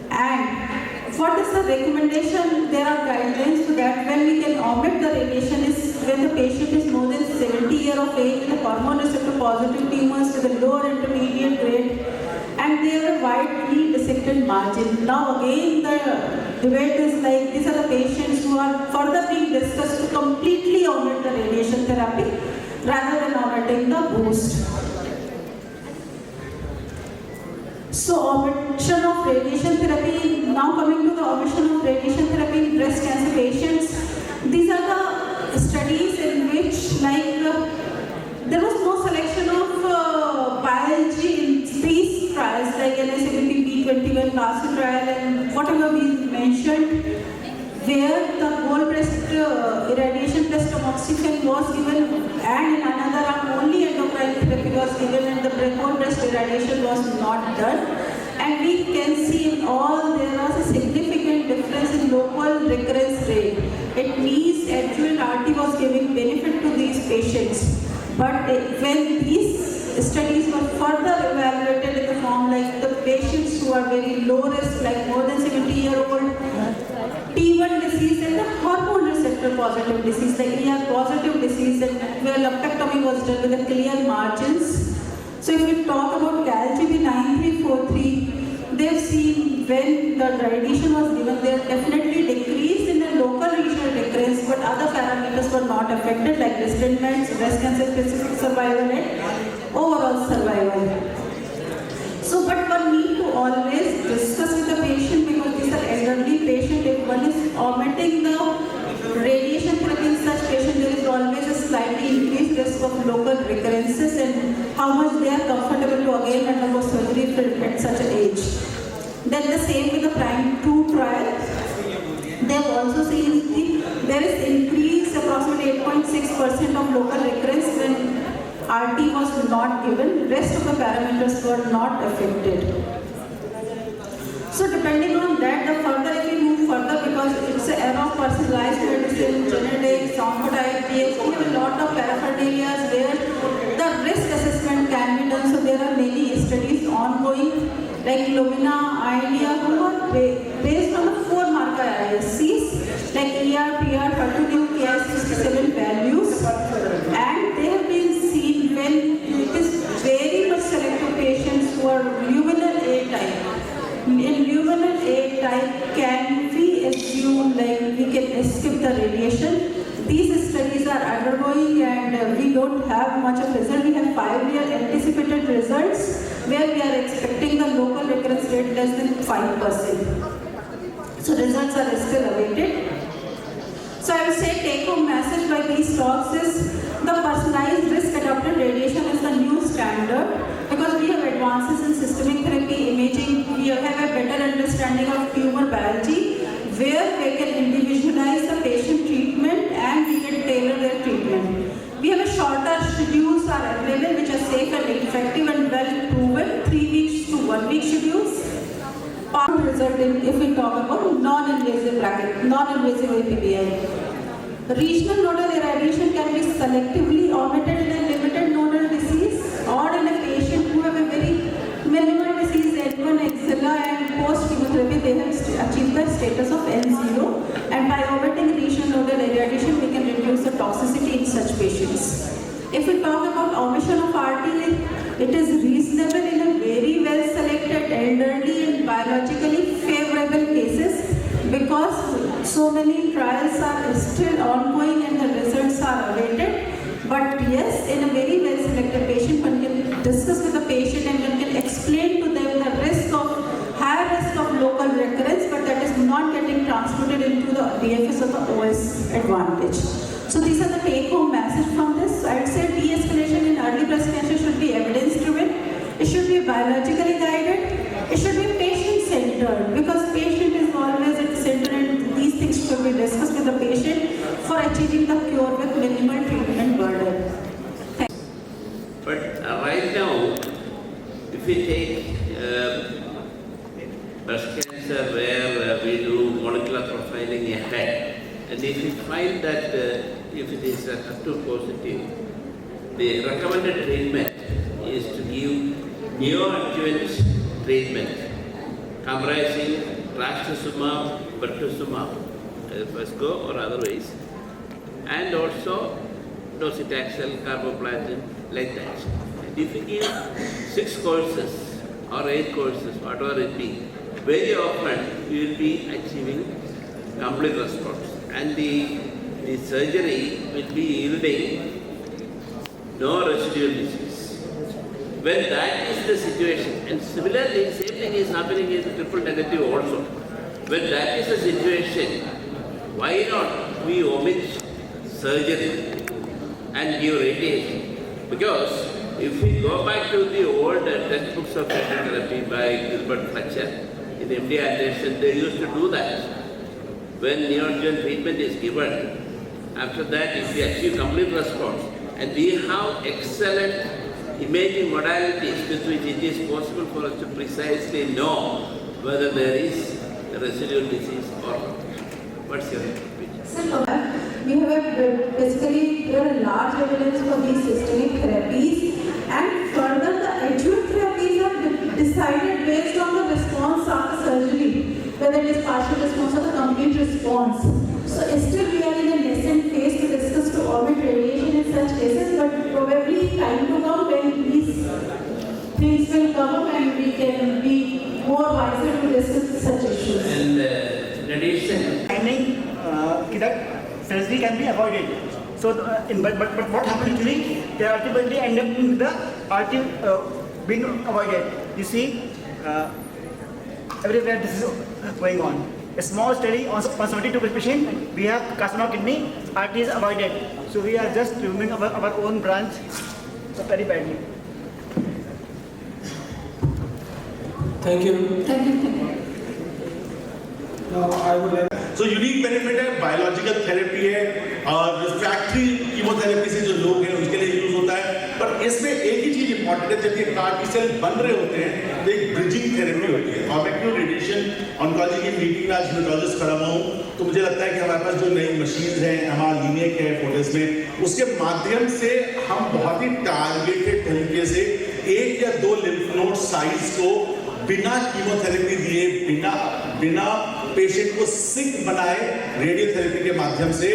And what is the recommendation? There are guidelines for that. When we can omit the radiation is when the patient is more than 70 years of age with hormone receptor positive tumors with a lower intermediate grade, and they have a widely dissected margin. Now again the debate is like, these are the patients who are further being discussed to completely omit the radiation therapy rather than omitting the boost. So omission of radiation therapy, now coming to the omission of radiation therapy in breast cancer patients. These are the studies in which there was no selection of biology in these trials like NSABP B21 last trial and whatever we mentioned, where the whole breast irradiation plus tamoxifen was given and in another arm only endocrine therapy was given and the whole breast irradiation was not done. And we can see in all there was a significant difference in local recurrence rate. It means actual RT was giving benefit to these patients. But when these studies were further evaluated in the form like the patients who are very low risk, like more than 70-year-old, T1 disease and the hormone receptor positive disease, like ER positive disease, and where lumpectomy was done with the clear margins. So if we talk about CALGB 9343, they've seen when the radiation was given, they definitely decreased in the local regional recurrence, but other parameters were not affected, like distant breast cancer specific survival and overall survival. So, but one need to always discuss with the patient because these are elderly patients. If one is omitting the radiation therapy in such patients, there is always a slightly increased risk of local recurrences and how much they are comfortable to again undergo surgery at such an age. Then the same with the PRIME 2 trial. They have also seen there is increase approximately 8.6% of local recurrence when RT was not given, rest of the parameters were not affected. So depending on that, the further if we move further, because it's an era of personalized medicine, genetics, oncotype, we have a lot of paraphernalias where the risk assessment can be done. So there are many studies ongoing, like Lumina, IDEA, who are based on the 4 marker ISCs, like ER, PR, HER2, Ki67 values, and they have been seen when it is very much selected patients who are luminal A type. In luminal A type, can we assume like we can skip the radiation? These studies are undergoing and we don't have much of result. We have 5-year anticipated results where we are expecting the local recurrence rate less than 5%. So results are still awaited. So I will say take-home message by these talks is the personalized risk-adapted radiation is the new standard because we have advances in systemic therapy, imaging, we have a better understanding of tumor biology where we can individualize the patient treatment and we can tailor their treatment. We have a shorter schedules are available which are safe and effective and well proven, 3 weeks to 1 week schedules. Part result in, if we talk about non-invasive bracket, non-invasive APBI. Regional nodal irradiation can be selectively omitted in a limited nodal disease or in a patient who have a very minimal disease, N1, axilla and post-chemotherapy, they have achieved the status of N0 and by omitting regional nodal irradiation, we can reduce the toxicity in such patients. If we talk about omission of RT, it is reasonable in a very well selected elderly and biologically favorable cases because so many trials are still ongoing and the results are awaited. But yes, in a very well selected patient, one can discuss with the patient and one can explain to them the risk of high risk of local recurrence, but that is not getting transmitted into the DFS or the OS advantage. So these are the take-home message from this. I would say de-escalation in early breast cancer should be evidence-driven. It should be biologically guided. It should be patient-centered because patient is always at the center and these things should be discussed with the patient for achieving the cure with minimal treatment burden. Thank you. But right now, if we take breast cancer where we do molecular profiling ahead, and if we find that if it is HER2 positive, the recommended treatment is to give neoadjuvant treatment comprising trastuzumab, pertuzumab, Fesco or otherwise, and also docetaxel, carboplatin, like that. And if we give 6 courses or 8 courses, whatever it be, very often you will be achieving complete response. And the surgery will be yielding no residual disease. When that is the situation, and similarly, same thing is happening in triple negative also. When that is the situation, why not we omit surgery and give radiation? Because if we go back to the old textbooks of radiotherapy by Gilbert Fletcher in MD Anderson, they used to do that. When neoadjuvant treatment is given, after that if we achieve complete response, and we have excellent imaging modalities with which it is possible for us to precisely know whether there is a residual disease or not. What's your opinion? Sir, we have basically there are large evidence for these systemic therapies, and further the adjuvant therapies are decided based on the response after surgery, whether it is partial response or the complete response. So still we are in a nascent phase to discuss to orbit radiation in such cases, but probably time to come when these things will come and we can be more wiser to discuss such issues. And in addition, Finding that surgery can be avoided. So, but what happens actually? They ultimately end up with the RT being avoided. You see, everywhere this is going on. A small study on 72 patients, we have carcinoma kidney, RT is avoided. So we are just removing our own branch very badly. Thank you. Thank you. Now I would like. So unique benefit है, biological therapy है और refractory chemotherapy से जो लोग हैं उसके लिए use होता है। पर इसमें एक ही चीज इंपॉर्टेंट है, जब ये CAR T सेल बन रहे होते हैं तो एक ब्रिजिंग थेरेपी होती है। और मैं क्यों रेडिएशन ऑन्कोलॉजी की मीटिंग में आज हीमेटोलॉजिस्ट खड़ा हुआ हूँ, तो मुझे लगता है कि हमारे पास जो नई मशीन है, हमारा लीनिक है फोर्टिस में, उसके माध्यम से हम बहुत ही टारगेटेड तरीके से 1 या 2 लिम्फ नोड साइज को बिना कीमोथेरेपी दिए, बिना पेशेंट को सिक बनाए रेडियोथेरेपी के माध्यम से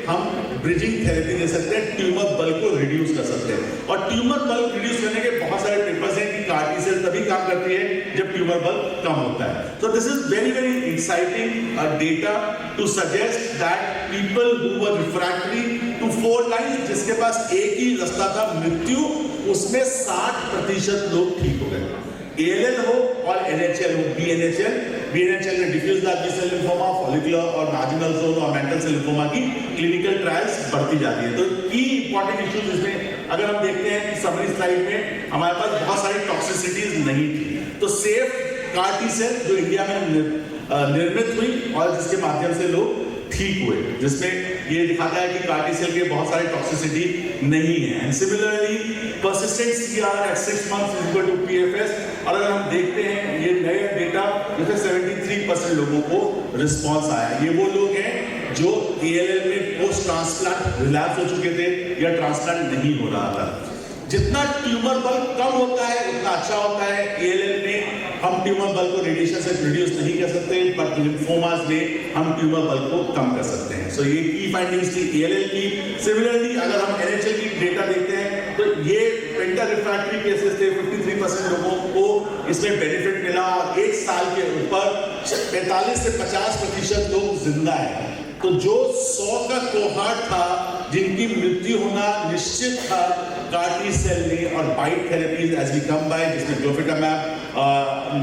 हम ब्रिजिंग थेरेपी दे सकते हैं, ट्यूमर बल को रिड्यूस कर सकते हैं। और ट्यूमर बल रिड्यूस करने के बहुत सारे पेपर्स हैं कि CAR T सेल तभी काम करती है जब ट्यूमर बल कम होता है। So this is very very exciting data to suggest that people who were refractory to 4 lines, जिसके पास एक ही रास्ता था मृत्यु, उसमें 60% लोग ठीक हो गए। ALL हो और NHL हो, BNHL में diffuse large B cell lymphoma, follicular और मार्जिनल जोन और मैंटल सेल लिम्फोमा की क्लिनिकल ट्रायल्स बढ़ती जाती है। तो की इंपॉर्टेंट इश्यूज इसमें अगर हम देखते हैं कि समरी स्लाइड में हमारे पास बहुत सारी टॉक्सिसिटीज नहीं थी। तो सेफ CAR T सेल जो इंडिया में निर्मित हुई और जिसके माध्यम से लोग ठीक हुए, जिसमें ये दिखाता है कि CAR T सेल के बहुत सारे टॉक्सिसिटी नहीं है। And similarly persistent CR at 6 months is equal to PFS। और अगर हम देखते हैं ये नए डेटा, जैसे 73% लोगों को रिस्पॉन्स आया। ये वो लोग हैं जो ALL में पोस्ट ट्रांसप्लांट रिलैप्स हो चुके थे या ट्रांसप्लांट नहीं हो रहा था। जितना ट्यूमर बल कम होता है उतना अच्छा होता है। ALL में हम ट्यूमर बल को रेडिएशन से रिड्यूस नहीं कर सकते, बट लिम्फोमास में हम ट्यूमर बल को कम कर सकते हैं। सो ये की फाइंडिंग्स थी ALL की। सिमिलरली अगर हम NHL की डेटा देखते हैं तो ये पेंटा रिफ्रैक्टरी केसेस थे, 53% लोगों को इसमें बेनिफिट मिला और 1 साल के ऊपर 45 से 50% लोग जिंदा है। तो जो 100 का कोहॉर्ट था जिनकी मृत्यु होना निश्चित था, CAR T सेल ने और bite therapies as we come by, जिसमें ग्लोफिटामैब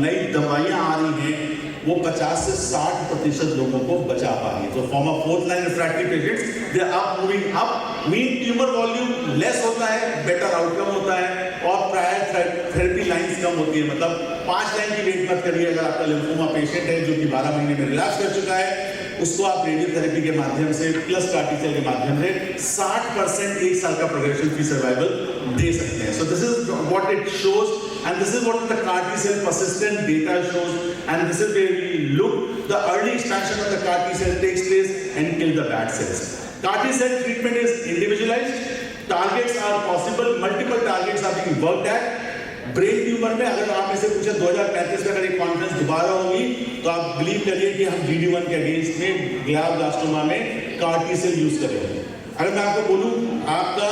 नई दवाइयां आ रही हैं, वो 50 से 60% लोगों को बचा पा रही है। तो form of 4th line refractory patients they are moving up, mean tumour volume less होता है, बेटर आउटकम होता है और प्रायर थेरेपी लाइंस कम होती है। मतलब 5 लाइन की वेट मत करिए। अगर आपका लिम्फोमा पेशेंट है जो कि 12 महीने में रिलैप्स कर चुका है, उसको आप रेडियोथेरेपी के माध्यम से प्लस CAR T सेल के माध्यम से 60% 1 साल का प्रोग्रेशन फ्री सर्वाइवल दे सकते हैं। So this is what it shows and this is what the CAR T cell persistent data shows, and this is where we look the early expansion of the CAR T cell takes place and kill the bad cells. CAR T cell treatment is individualized, targets are possible, multiple targets are being worked at. Brain tumour में अगर आप में से पूछे 2035 में अगर एक conference दोबारा होगी तो आप बिलीव करिए कि हम GD1 के अगेंस्ट में ग्लियोब्लास्टोमा में CAR T सेल यूज करेंगे। अगर मैं आपको बोलूं आपका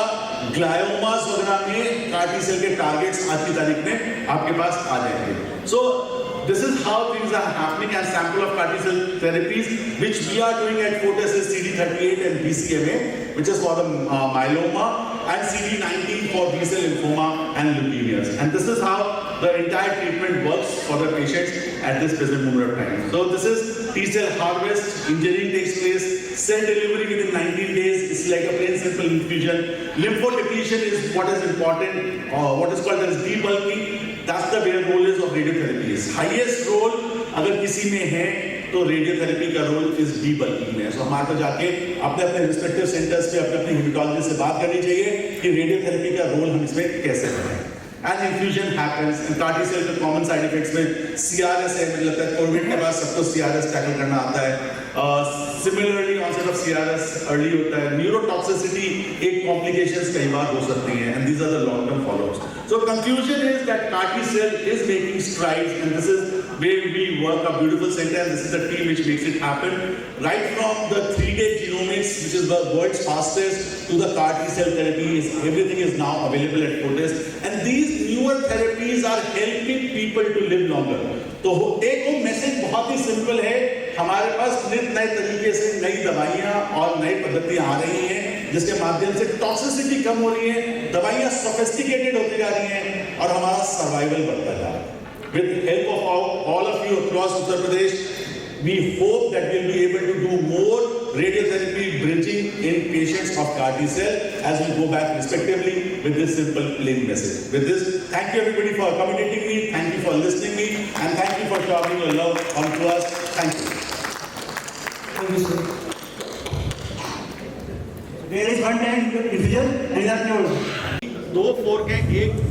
ग्लायोमास वगैरह में CAR T सेल के टारगेट्स आज की तारीख में आपके पास आ जाएंगे। सो this is how things are happening, and sample of CAR T cell therapies which we are doing at Fortis is CD38 and BCMA, which is for the myeloma, and CD19 for B-cell lymphoma and leukemias. And this is how the entire treatment works for the patients at this present moment of time. So this is T-cell harvest, engineering takes place, cell delivery within 19 days, it's like a plain simple infusion. Lymphodepletion is what is important, what is called as debulking. That's the where role is of radiotherapy. Highest role अगर किसी में है तो radiotherapy का role इस डीबल्किंग में। सो हमारे को जाके अपने अपने रिस्पेक्टिव सेंटर्स पे अपने हेमेटोलॉजिस्ट से बात करनी चाहिए कि रेडियोथेरेपी का रोल हम इसमें कैसे करें। And infusion happens and CAR T cell के कॉमन साइड इफेक्ट्स में सीआरएस है, मुझे लगता है कोविड के बाद सबको सीआरएस टैकल करना आता है। Similarly onset of CRS early होता है। न्यूरोटॉक्सिसिटी एक कॉम्प्लिकेशंस कई बार हो सकती हैं and these are the long term follow ups. So conclusion is that CAR T cell is making strides and this is where we work a beautiful center, and this is the team which makes it happen. Right from the 3-day genomics, which is the world's fastest, to the CAR T-cell therapies, everything is now available at Fortis. And these newer therapies are helping people to live longer. तो एक वो message बहुत ही simple है, हमारे पास नित नए तरीके से नई दवाइयाँ और नई पद्धतियाँ आ रही हैं, जिसके माध्यम से टॉक्सिसिटी कम हो रही है, दवाइयाँ सोफिस्टिकेटेड होती जा रही हैं और हमारा सर्वाइवल बढ़ता जा रहा है। With the help of all of you across Uttar Pradesh, we hope that we'll be able to do more radiotherapy bridging in patients of CAR T-cell as we go back respectively with this simple plain message. With this, thank you everybody for accommodating me, thank you for listening me, and thank you for showing your love onto us. Thank you. Thank you, sir. There is one time infusion and that no. दो fork है, एक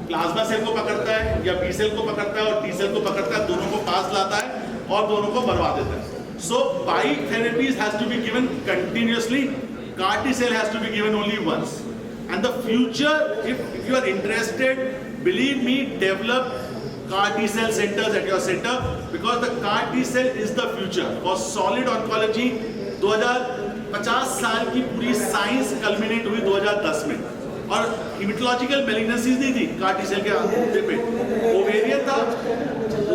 plasma cell को पकड़ता है या B cell को पकड़ता है और टी सेल को पकड़ता है, दोनों को पास लाता है और दोनों को मरवा देता है। So by therapies has to be given continuously, CAR T cell has to be given only once. And the future, if you are interested, believe me, develop CAR T cell centers at your center, because the CAR T cell is the future for solid oncology. 2050 साल की पूरी science culminate हुई 2010 में, और haematological malignancies नहीं थी CAR T cell के मुद्दे पे।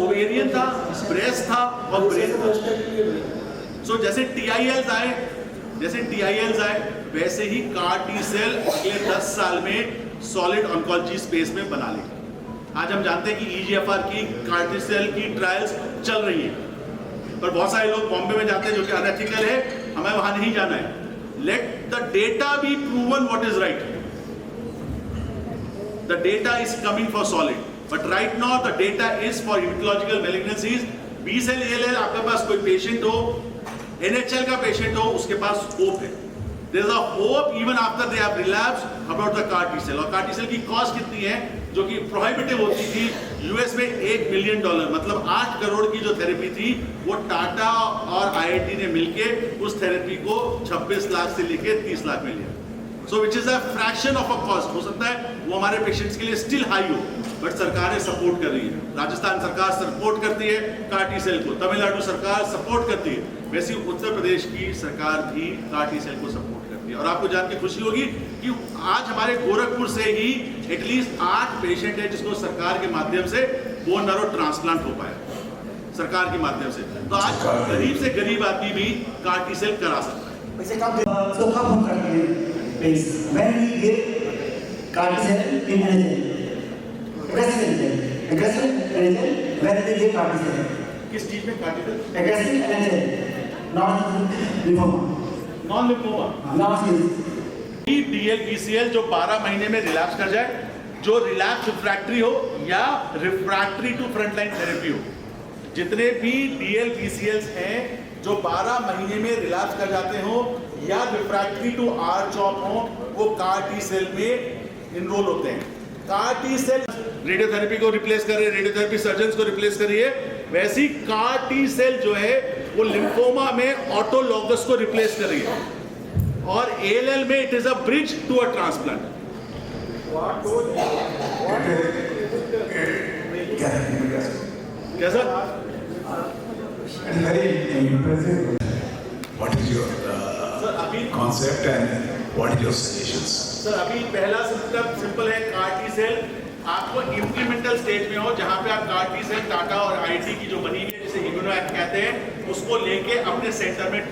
ओवेरियन था, ब्रेस्ट था और ब्रेन था। सो जैसे TILs आए वैसे ही CAR T cell अगले 10 साल में सॉलिड ऑन्कोलॉजी स्पेस में बना लेगा। आज हम जानते हैं कि EGFR की CAR T cell की ट्रायल्स चल रही है, पर बहुत सारे लोग बॉम्बे में जाते हैं जो कि अनएथिकल है, हमें वहां नहीं जाना है। Let the data B proven what is right. The data is coming for solid, but right now the data is for hematological malignancies. B-cell ALL आपके पास कोई पेशेंट हो, NHL का पेशेंट हो, उसके पास होप है। There is a hope even after they have relapsed about the CAR T cell। और CAR T cell की cost कितनी है, जो कि प्रोहिबिटिव होती थी US में $1 बिलियन, मतलब 8 करोड़ की जो थेरेपी थी वो टाटा और IIT ने मिलके उस थेरेपी को 26 लाख से लेके 30 लाख में लिया। So which is a fraction of a cost। हो सकता है वो हमारे पेशेंट्स के लिए स्टिल हाई हो, बट सरकारें सपोर्ट कर रही है। राजस्थान सरकार सपोर्ट करती है CAR T cell को, तमिलनाडु सरकार सपोर्ट करती है, वैसे उत्तर प्रदेश की सरकार भी CAR T cell को सपोर्ट करती है। और आपको जान के खुशी होगी कि आज हमारे गोरखपुर से ही एटलीस्ट 8 पेशेंट है जिसको सरकार के माध्यम से बोन मैरो ट्रांसप्लांट हो पाया, सरकार के माध्यम से। तो आज गरीब से गरीब आदमी भी CAR T cell करा सकता है। वैसे कब करते हैं when we give CAR T cell in NHL, aggressive NHL, when we give CAR T cell, किस चीज में CAR T cell? aggressive NHL, non lymphoma, DLBCL जो 12 महीने में रिलैप्स कर जाए, जो रिलैप्स रिफ्रैक्टरी हो या रिफ्रैक्टरी टू फ्रंटलाइन थेरेपी हो, जितने भी DLBCLs हैं जो 12 महीने में रिलैप्स कर जाते हो या रिफ्रैक्टरी टू R-CHOP हो, वो CAR T cell में इनरोल होते हैं। CAR T cell रेडियोथेरेपी को रिप्लेस कर रही है, रेडियोथेरेपी सर्जन्स को रिप्लेस कर रही है, वैसी CAR T cell जो है वो लिम्फोमा में ऑटोलॉगस को रिप्लेस कर रही है, और ALL में it is a bridge to a transplant. कैसा? Very impressive. What is your concept and what is your suggestions? Sir अभी पहला सिंपल है CAR T cell। आपको इंप्लीमेंटल स्टेज में हो जहां पे आप CAR T cell टाटा और IIT की जो बनी है जिसे इम्यूनोएक्ट कहते हैं, उसको लेके अपने सेंटर में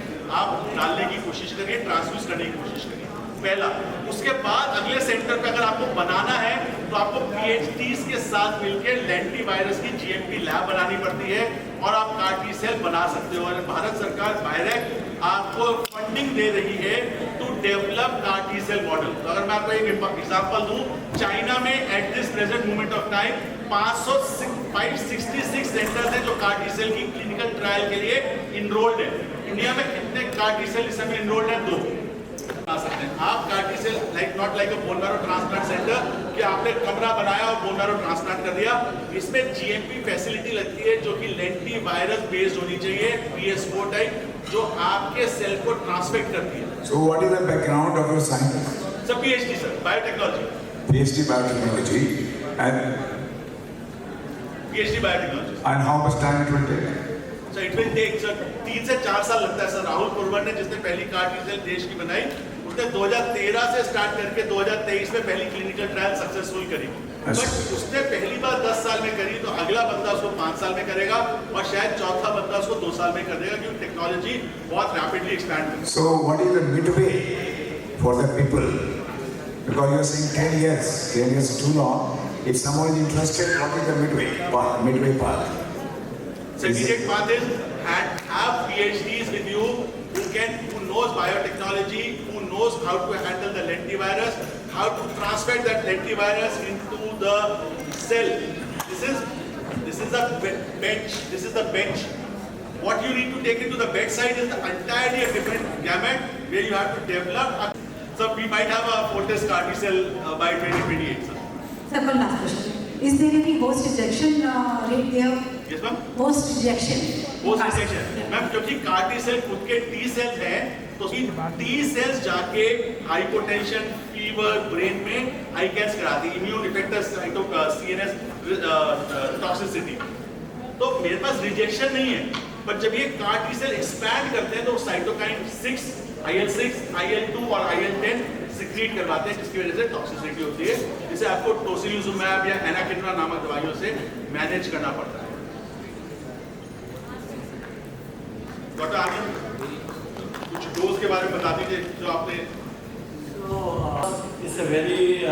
आप डालने की कोशिश करिए, ट्रांसफ्यूज करने की कोशिश करिए। पहला। उसके बाद अगले सेंटर पे अगर आपको बनाना है तो आपको PhDs के साथ मिलकर लेंटिवायरस की GMP लैब बनानी पड़ती है और आप CAR T सेल बना सकते हो। और भारत सरकार डायरेक्ट आपको फंडिंग दे रही है to develop CAR T cell model. तो अगर मैं आपको एक एग्जांपल दूं, चाइना में at this present moment of time 566 centres हैं जो CAR T सेल की क्लिनिकल ट्रायल के लिए इनरोल्ड है। इंडिया में कितने CAR T सेल इस समय इनरोल्ड है? 2 बना सकते हैं आप। CAR T cell not like a bone marrow transplant centre कि आपने कमरा बनाया और बोन मैरो ट्रांसप्लांट कर दिया। इसमें GMP फैसिलिटी लगती है जो कि लेंटिवायरस बेस्ड होनी चाहिए, PS4 टाइप, जो आपके सेल को ट्रांसफेक्ट करती है। So what is the background of your scientist? Sir PhD sir, biotechnology. PhD biotechnology and PhD biotechnology. and how much time it will take? Sir it will take sir 3 से 4 साल लगता है sir. Rahul पुरवर ने जिसने पहली CAR T सेल देश की बनाई, उसने 2013 से स्टार्ट करके 2023 में पहली क्लिनिकल ट्रायल सक्सेसफुल करी। बट उसने पहली बार 10 साल में करी, तो अगला बंदा उसको 5 साल में करेगा और शायद चौथा बंदा उसको 2 साल में कर देगा, क्योंकि टेक्नोलॉजी बहुत रैपिडली एक्सपैंड होती है। So what is the midway for the people? Because you are saying 10 years. 10 years is too long. If someone is interested, what is the midway path? So immediate path is have PhDs with you who knows biotechnology, who knows how to handle the lentivirus, how to transfer that lentivirus into the cell. This is the bench. This is the bench. What you need to take into the bedside is the entirely a different gamut where you have to develop. So we might have a Fortis CAR T cell by 2028. Sir, one last question. Is there any host rejection rate there? Yes, ma'am. Host rejection. Host rejection. Ma'am क्योंकि CAR T cell खुद के T sales हैं, तो T sales जाके hypotension, fever, brain में आईकैंस कराती है, immune effector, CNS toxicity. तो मेरे पास रिजेक्शन नहीं है, पर जब ये CAR T सेल एक्सपैंड करते हैं तो साइटोकाइन 6, IL-6, IL-2 और IL-10 सिक्रीट करवाते हैं, जिसकी वजह से टॉक्सिसिटी होती है, जिसे आपको टोसिलिजुमैब या एनाकिन्वा नामक दवाइयों से मैनेज करना पड़ता है। डॉक्टर आनंद, कुछ डोज के बारे में बता दीजिए जो आपने। It's a very, I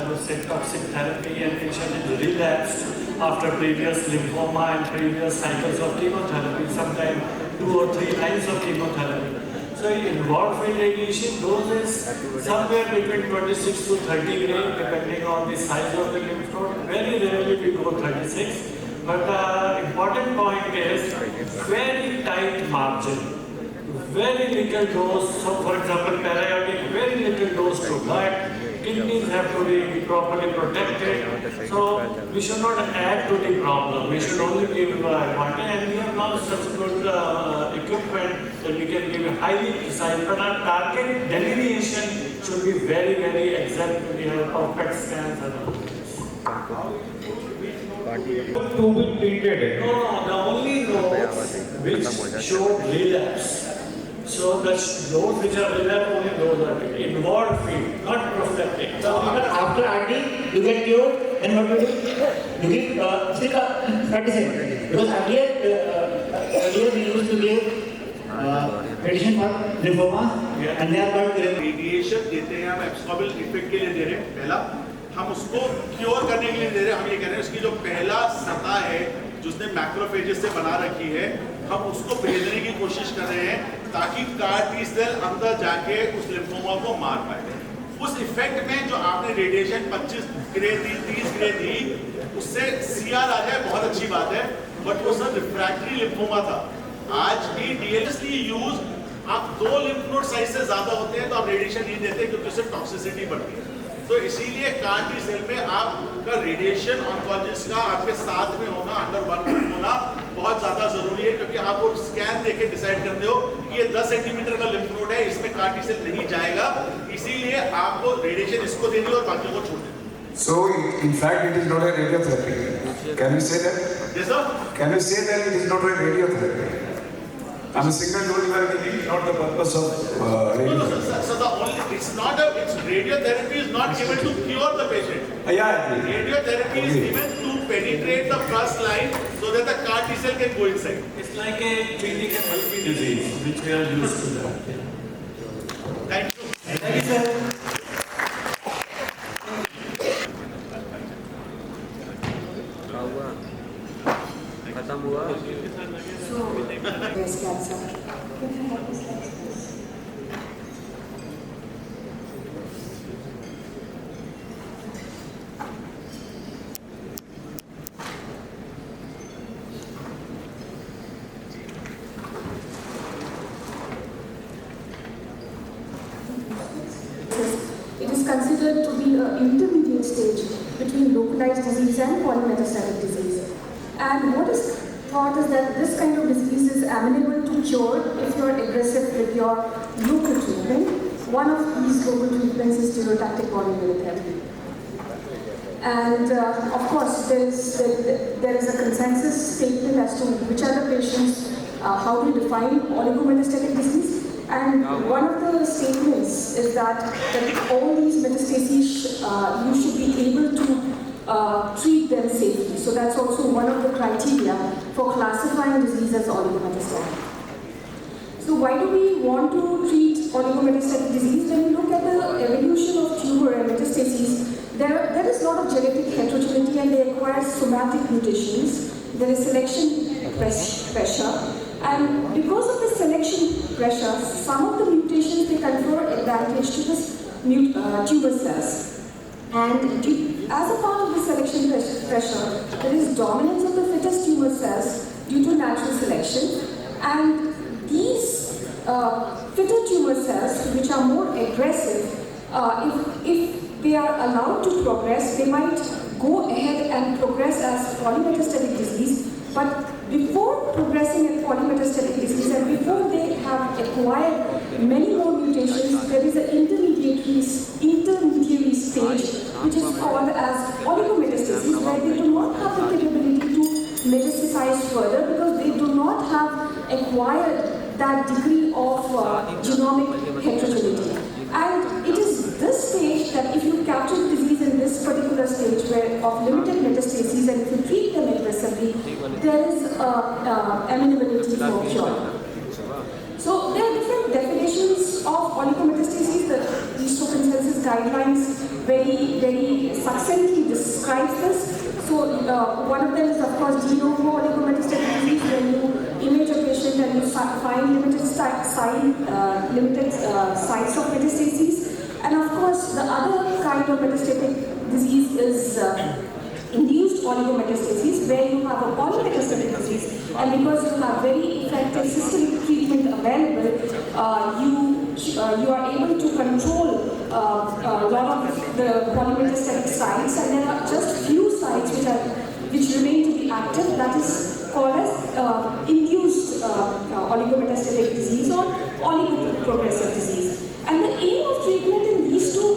would say, toxic therapy, and patient is relapsed after previous lymphoma and previous cycles of chemotherapy, sometimes 2 or 3 lines of chemotherapy. So in warfarin radiation dose is somewhere between 26 to 30 grams, depending on the size of the lymph node. Very rarely we go 36. But the important point is very tight margin. Very little dose. So for example, paraiotic, very little dose to gut. Kidneys have to be properly protected. So we should not add to the problem. We should only give advantage. And we have now such good equipment that we can give a highly precise. But our target delineation should be very, very exact. We have perfect scans and all. To be treated. No, the only nodes which show relapse. So the those which are relapse, only those are treated. Involved field, not prophylactic. So even after RD, you get cured, then what do you do? You give still 37. Because earlier we used to give medicine for lymphoma, and they are called radiation देते हैं हम एब्सॉर्बल effect के लिए दे रहे हैं, पहला हम उसको क्योर करने के लिए दे रहे हैं। हम ये कह रहे हैं उसकी जो पहला सतह है जिसने मैक्रोफेजेस से बना रखी है, हम उसको भेजने की कोशिश कर रहे हैं ताकि CAR T सेल अंदर जाके उस लिम्फोमा को मार पाए। उस इफेक्ट में जो आपने रेडिएशन 25 ग्रे दी, 30 ग्रे दी, उससे CR आ जाए बहुत अच्छी बात है, बट वो सर रिफ्रैक्टरी लिम्फोमा था। आज भी डीएलएसली यूज आप 2 लिम्फ नोड साइज से ज्यादा होते हैं तो आप रेडिएशन नहीं देते क्योंकि उससे टॉक्सिसिटी बढ़ती है। तो इसीलिए CAR T सेल में आपका रेडिएशन ऑन्कोलॉजिस्ट का आपके साथ में होना, अंडर वन रूम होना बहुत ज्यादा जरूरी है, क्योंकि आप वो स्कैन देके डिसाइड करते हो कि ये 10 सेंटीमीटर का लिम्फ नोड है, इसमें CAR T सेल नहीं जाएगा, इसीलिए आपको रेडिएशन इसको देनी और बाकी को छोड़ देनी। So in fact it is not a radiotherapy. Can you say that? Yes sir. Can you say that it is not a radiotherapy? I'm a single dose you are giving, not the purpose of radiotherapy. No, so the only it's radiotherapy is not given to cure the patient. Yeah. Radiotherapy is given to penetrate the first line so that the CAR T cell can go inside. It's like a treating a multi disease which we are used to that. Thank you. Thank you, sir. खत्म हुआ breast cancer. Can I have the slides, please? It is considered to be an intermediate stage between localized disease and polymetastatic disease. And what is thought is that this kind of disease is amenable to cure if you are aggressive with your local treatment. One of these local treatments is stereotactic body immunotherapy. And of course, there is a consensus statement as to which are the patients, how to define oligometastatic disease. And one of the statements is that all these metastases, you should be able to treat them safely. So that's also one of the criteria for classifying disease as oligometastatic. So why do we want to treat oligometastatic disease? When you look at the evolution of tumor and metastases, there is a lot of genetic heterogeneity and they acquire somatic mutations. There is selection pressure. And because of the selection pressure, some of the mutations they confer advantage to the tumor cells. And as a part of the selection pressure, there is dominance of the fittest tumor cells due to natural selection. And these fitter tumor cells, which are more aggressive, if they are allowed to progress, they might go ahead and progress as polymetastatic disease. But before progressing at polymetastatic disease and before they have acquired many more mutations, there is an intermediary stage which is called as oligometastasis, where they do not have the capability to metastasize further because they do not have acquired that degree of genomic heterogeneity. And it is this stage that if you capture the disease in this particular stage where of limited metastases and if you treat them aggressively, there is amenability for cure. So there are different definitions of oligometastases. The East Consensus guidelines very succinctly describes this. So one of them is of course de novo oligometastatic disease, when you image a patient and you find limited sites of metastases. And of course the other kind of metastatic disease is induced oligometastases, where you have a polymetastatic disease, and because you have very effective systemic treatment available, you are able to control a lot of the polymetastatic sites, and there are just few sites which remain to be active. That is called as induced oligometastatic disease or oligoprogressive disease. And the aim of treatment in these two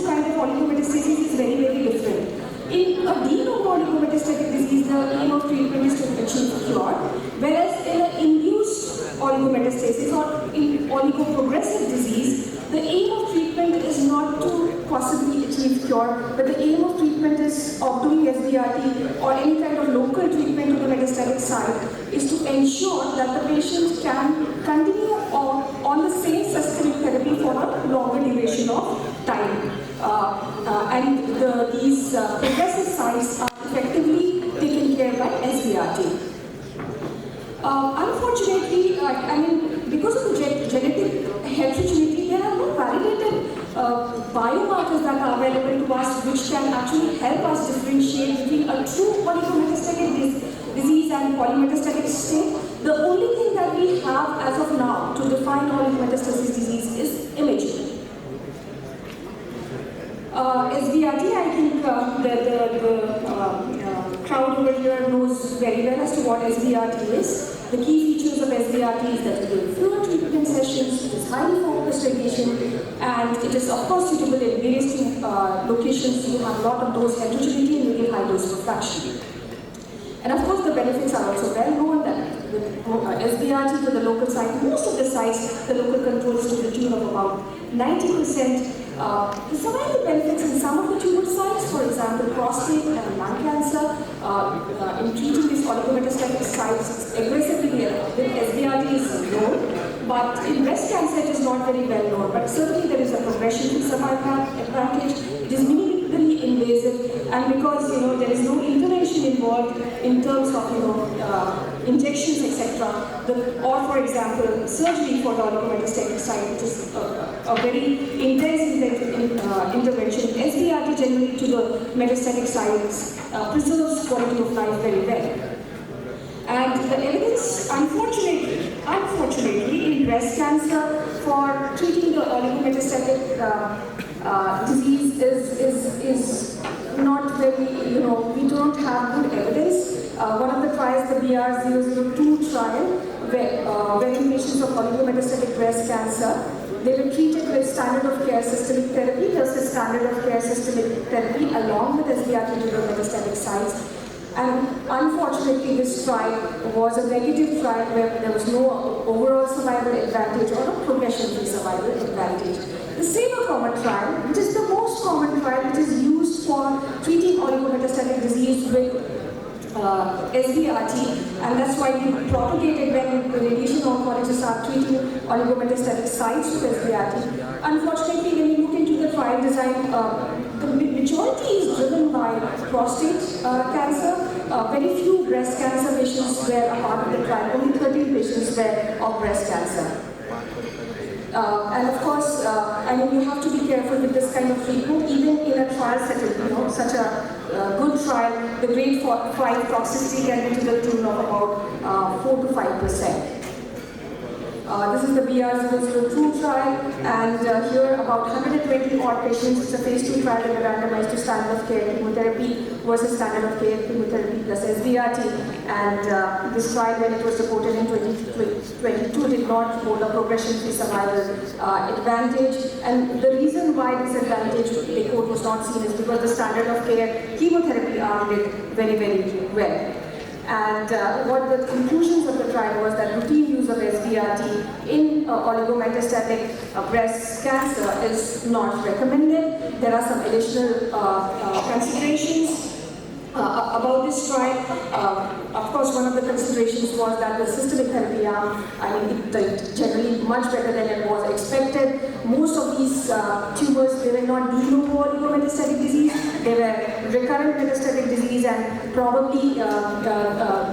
kind of oligometastases is very different. In a de novo oligometastatic disease, the aim of treatment is to achieve cure, whereas in an induced oligometastasis or in oligoprogressive disease, the aim of treatment is not to possibly achieve cure, but the aim of treatment of doing SBRT or any kind of local treatment to the metastatic site is to ensure that the patient can continue on the same systemic therapy for a longer duration of time. And these progressive sites are effectively taken care by SBRT. Unfortunately, because of the genetic heterogeneity, there are no validated biomarkers that are available to us which can actually help us differentiate between a true oligometastatic disease and polymetastatic state. The only thing that we have as of now to define oligometastatic disease is imaging. SBRT, I think the crowd over here knows very well as to what SBRT is. The key features of SBRT is that it gives fewer treatment sessions, it is highly focused radiation, and it is of course suitable in various locations. You have a lot of dose heterogeneity and you give high dose refraction. And of course the benefits are also well known that with SBRT to the local site, most of the sites, the local control is to the tune of about 90%. The survival benefits in some of the tumor sites, for example, prostate and lung cancer, in treating these oligometastatic sites aggressively with SBRT is known, but in breast cancer it is not not very well known, but certainly there is a progression-free survival advantage. It is minimally invasive, and because there is no intervention involved in terms of injections, etc. Or for example, surgery for the oligometastatic site, which is a very intense intervention. SBRT generally to the metastatic sites preserves quality of life very well. And the evidence, unfortunately, in breast cancer for treating the oligometastatic disease is not very, we don't have good evidence. One of the trials, the BR002 trial, where in patients of oligometastatic breast cancer, they were treated with standard of care systemic therapy versus standard of care systemic therapy along with SBRT to the metastatic sites. And unfortunately, this trial was a negative trial where there was no overall survival advantage or a progression-free survival advantage. The SAVOR trial, which is the most common trial which is used for treating oligometastatic disease with SBRT, and that's why we propagated when the radiation oncologists are treating oligometastatic sites with SBRT. Unfortunately, when you look into the trial design, the majority is driven by prostate cancer. Very few breast cancer patients were a part of the trial. Only 13 patients were of breast cancer. And of course, you have to be careful with this kind of treatment, even in a trial setting. Such a good trial, the grade 5 toxicity can be to the tune of about 4 to 5%. This is the BR002 trial, and here about 120 odd patients. It's a phase 2 trial that were randomized to standard of care chemotherapy versus standard of care chemotherapy plus SBRT. And this trial, when it was reported in 2022, did not hold a progression-free survival advantage. And the reason why this advantage, the quote, was not seen is because the standard of care chemotherapy arm did very, very well. And what the conclusions of the trial was that routine use of SBRT in oligometastatic breast cancer is not recommended. There are some additional considerations about this trial. Of course, one of the considerations was that the systemic therapy arm, it did generally much better than it was expected. Most of these tumors, they were not de novo oligometastatic disease, they were recurrent metastatic disease, and probably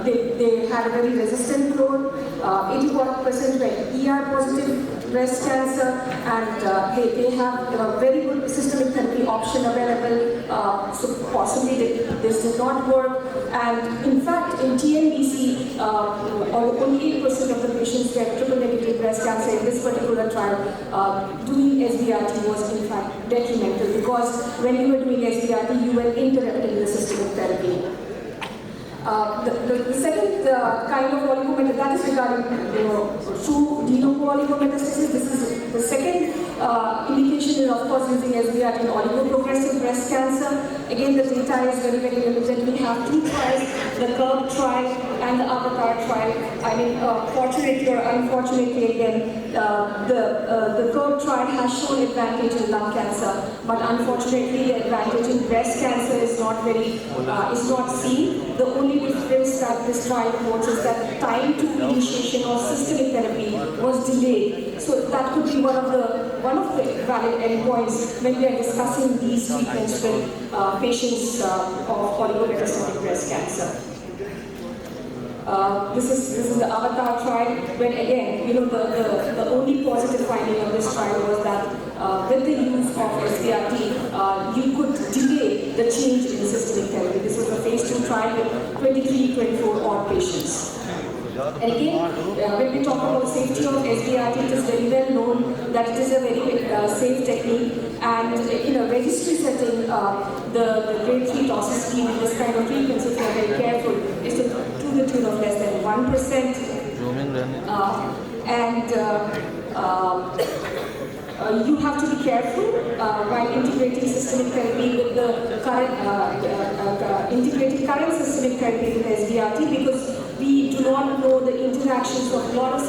they had a very resistant clone. 81% were ER positive breast cancer, and they have a very good systemic therapy option available, so possibly this did not work. And in fact, in TNBC, only 8% of the patients were triple negative breast cancer in this particular trial. Doing SBRT was in fact detrimental, because when you were doing SBRT, you were interrupting the systemic therapy. The second kind of oligometastasis, that is regarding true de novo oligometastasis. This is the second indication is, of course, using SBRT in oligoprogressive breast cancer. Again, the data is very, very limited. We have two trials, the CURB trial and the AVATAR trial. Fortunately or unfortunately, again, the CURB trial has shown advantage in lung cancer, but unfortunately, the advantage in breast cancer is not seen. The only difference that this trial notes is that time to initiation of systemic therapy was delayed. So that could be one of the valid endpoints when we are discussing these treatments with patients of oligometastatic breast cancer. This is the AVATAR trial, when again, the only positive finding of this trial was that with the use of SBRT, you could delay the change in systemic therapy. This was a phase 2 trial with 24 odd patients. And again, when we talk about safety of SBRT, it is very well known that it is a very safe technique, and in a registry setting, the grade 3 toxicity with this kind of treatments, if you are very careful, is to the tune of less than 1%. You have to be careful while integrating systemic therapy with the current, integrating current systemic therapy with SBRT, because we do not know the interactions of a lot of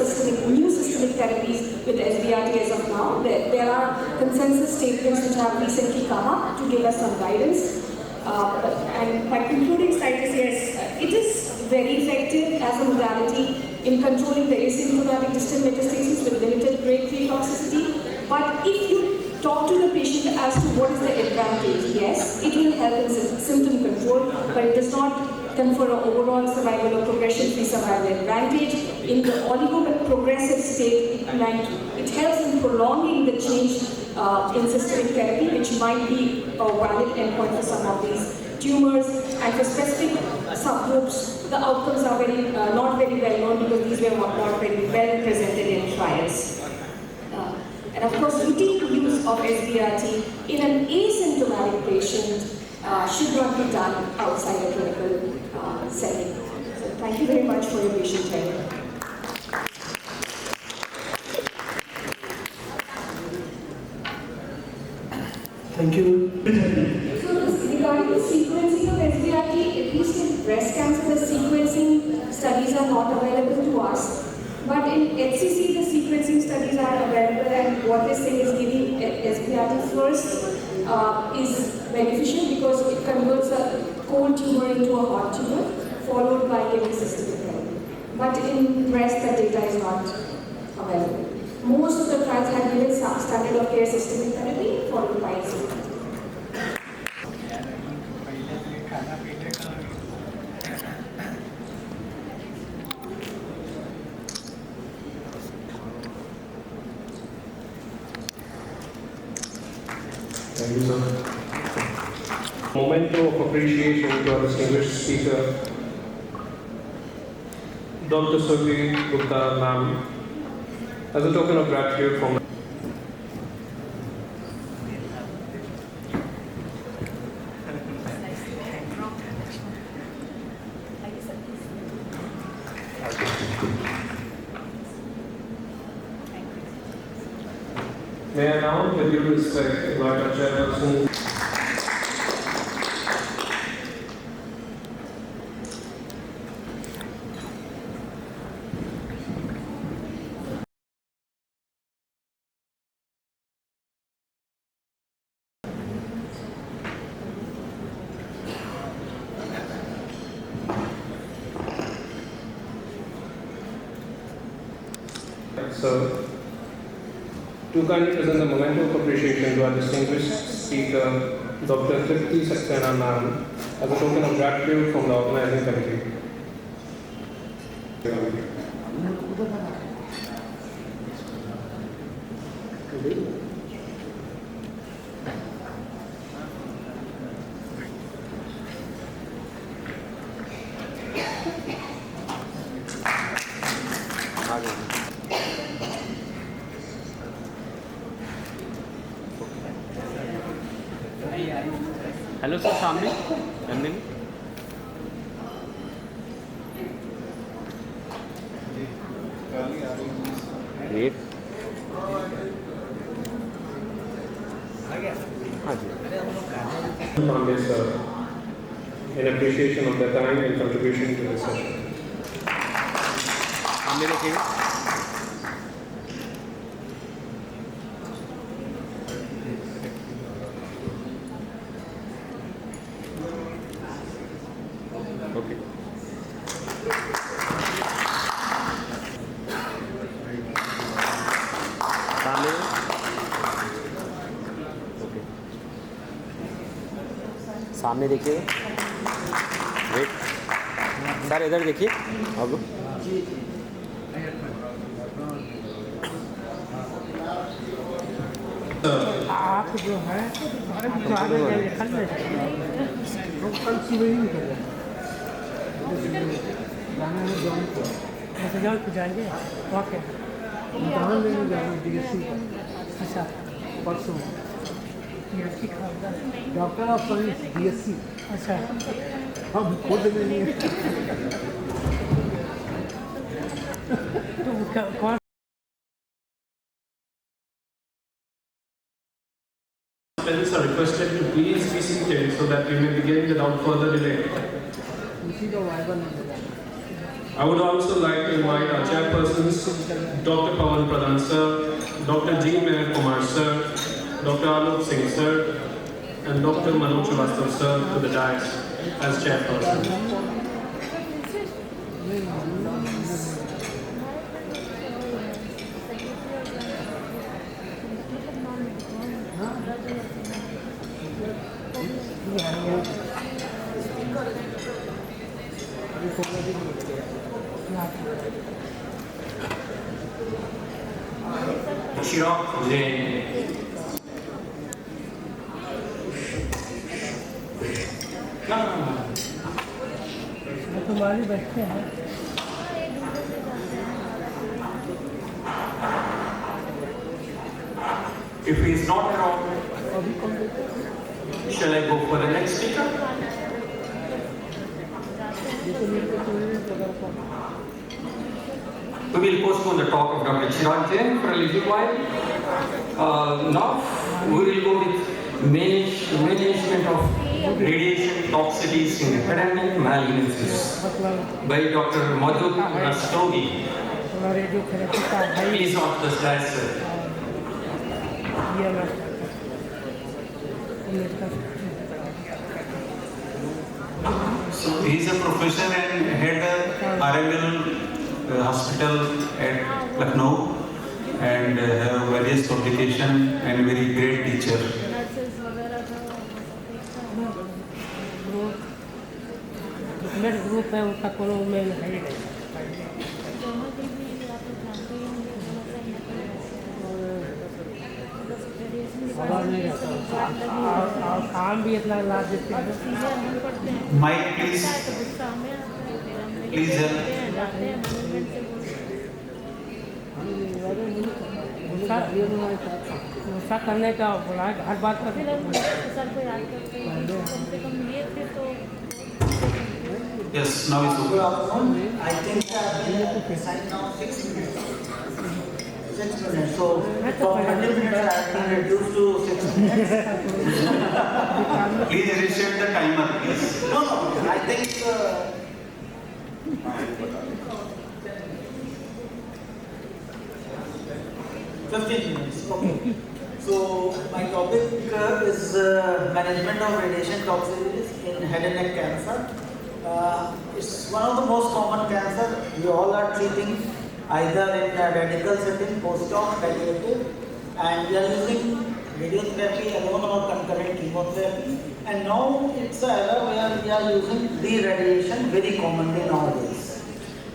new systemic therapies with SBRT as of now. There are consensus statements which have recently come up to give us some guidance. And my concluding slide is, yes, it is very effective as a modality. in controlling the asymptomatic distant metastasis with limited grade 3 toxicity. But if you talk to the patient as to what is the advantage, yes, it will help in symptom control, but it does not confer an overall survival or progression-free survival advantage. In the oligoprogressive state, it helps in prolonging the change in systemic therapy, which might be a valid endpoint for some of these tumors. And for specific subgroups, the outcomes are not very well known because these were not very well presented in trials. And of course, routine use of SBRT in an asymptomatic patient should not be done outside a clinical setting. So thank you very much for your patient hearing. Thank you. So regarding the sequencing of SBRT, at least in breast cancer, the sequencing studies are not available to us. But in HCC, the sequencing studies are available, and what they say is giving SBRT first is beneficial because it converts a cold tumor into a hot tumor, followed by giving systemic therapy. But in breast, the data is not available. Most of the trials have given standard of care systemic therapy, followed by SBRT. Thank you, sir. Memento of appreciation to our distinguished speaker, Dr. Surabhi Gupta ma'am, as a token of gratitude from May I now, with due respect, invite our chairperson. So, to kindly present the memento of appreciation to our distinguished speaker, Dr. Tripti Saxena ma'am, as a token of gratitude from the organizing committee. Hello sir सामने करने में rate हाँ जी Pandey sir, in appreciation of their time and contribution to this session. सामने देखिएगा Okay. सामने okay सामने देखिए wait sir इधर देखिए अब आप जो है कल सुबह ही निकले जाएंगे वहाँ क्या दवा लेने जाएंगे DSC का अच्छा परसों DSC का डॉक्टर ऑफ साइंस DSC अच्छा हम खुद नहीं तो कौन Participants are requested to please be seated so that we may begin without further delay. I would also like to invite our chairpersons, Dr. Pawan Pradhan sir, Dr. G. Meher Kumar sir, Dr. Alok Singh sir, and Dr. Manoj Srivastav sir to the dais as chairperson. Chirag Jain. तुम्हारे बच्चे हैं If he is not around, shall I go for the next speaker? We will postpone the talk of Dr. Chirag Jain for a little while. Now we will go with management of radiation toxicities in epidemic malignancies by Dr. Madhu Rastogi. Please on the slide, sir. So he is a professor and head RML hospital at Lucknow and have various publication and very great teacher. मेरे group है उसका कोनो में है ही नहीं और नहीं रहता और काम भी इतना लाभ देते हैं Mike, please. Please help. गुस्सा करने का बोला हर बात का Yes, now it's Good over. afternoon. I think we signed now 6 minutes. 6 minutes. So from 20 minutes I have been reduced to 6 minutes. Please reset the timer, please. No, I think 15 minutes. Okay. So my topic is management of radiation toxicities in head and neck cancer. It's one of the most common cancer. We all are treating either in a radical setting, post-op, palliative, and we are using radiotherapy alone or concurrent chemotherapy. And now it's an era where we are using re-radiation very commonly nowadays.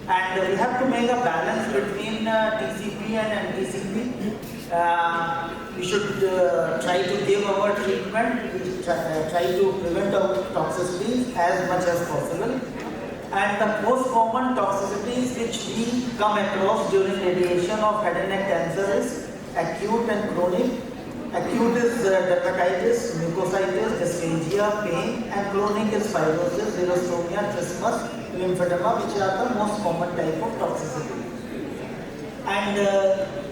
And we have to make a balance between TCP and NTCP. We should try to give our treatment, we try to prevent our toxicities as much as possible. And the most common toxicities which we come across during radiation of head and neck cancer is acute and chronic. Acute is dermatitis, mucositis, dysphagia, pain, and chronic is fibrosis, xerostomia, trismus, lymphedema, which are the most common type of toxicity. And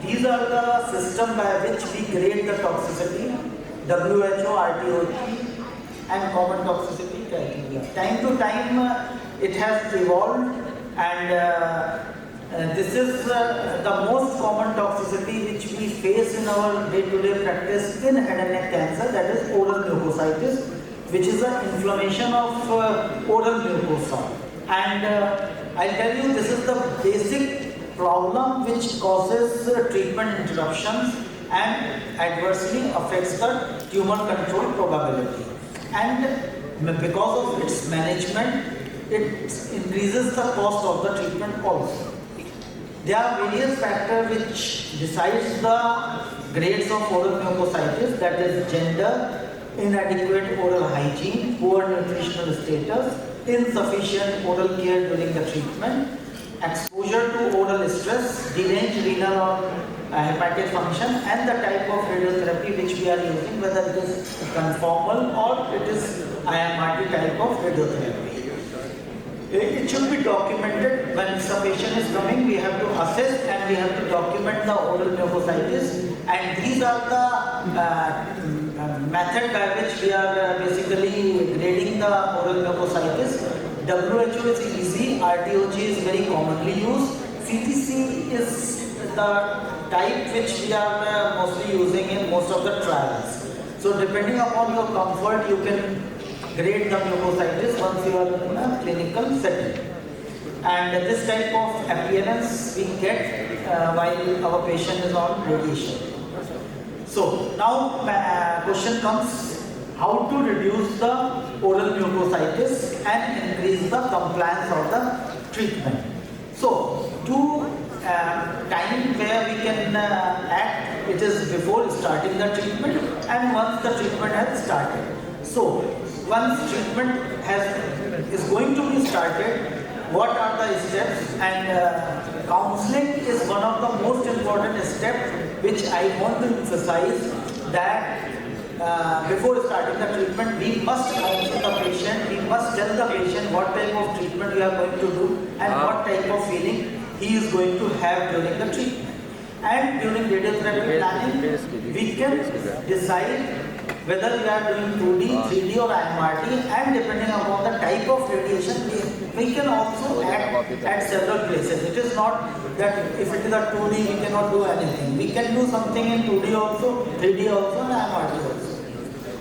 these are the system by which we grade the toxicity, WHO, RTOG, and common toxicity criteria. Time to time it has evolved, and this is the most common toxicity which we face in our day-to-day practice in head and neck cancer, that is oral mucositis, which is an inflammation of oral mucosa. And I'll tell you, this is the basic problem which causes treatment interruptions and adversely affects the tumor control probability. And because of its management, it increases the cost of the treatment also. There are various factors which decides the grades of oral mucositis, that is gender, inadequate oral hygiene, poor nutritional status, insufficient oral care during the treatment, exposure to oral stress, deranged renal or hepatic function, and the type of radiotherapy which we are using, whether it is conformal or it is IMRT type of radiotherapy. It should be documented. When the patient is coming, we have to assess and we have to document the oral mucositis, and these are the method by which we are basically grading the oral mucositis. WHO is easy, RTOG is very commonly used, CTC is the type which we are mostly using in most of the trials. So depending upon your comfort, you can grade the mucositis once you are in a clinical setting. And this type of appearance we get while our patient is on radiation. So now question comes, how to reduce the oral mucositis and increase the compliance of the treatment. So, time where we can act, it is before starting the treatment and once the treatment has started. So, once treatment is going to be started, what are the steps? And counseling is one of the most important steps which I want to emphasize, that before starting the treatment, we must counsel the patient, we must tell the patient what type of treatment we are going to do and what type of feeling he is going to have during the treatment. And during radiotherapy planning, we can decide whether we are doing 2D, 3D or IMRT, and depending upon the type of radiation, we can also act at several places. It is not that if it is a 2D, we cannot do anything. We can do something in 2D also, 3D also, and IMRT also.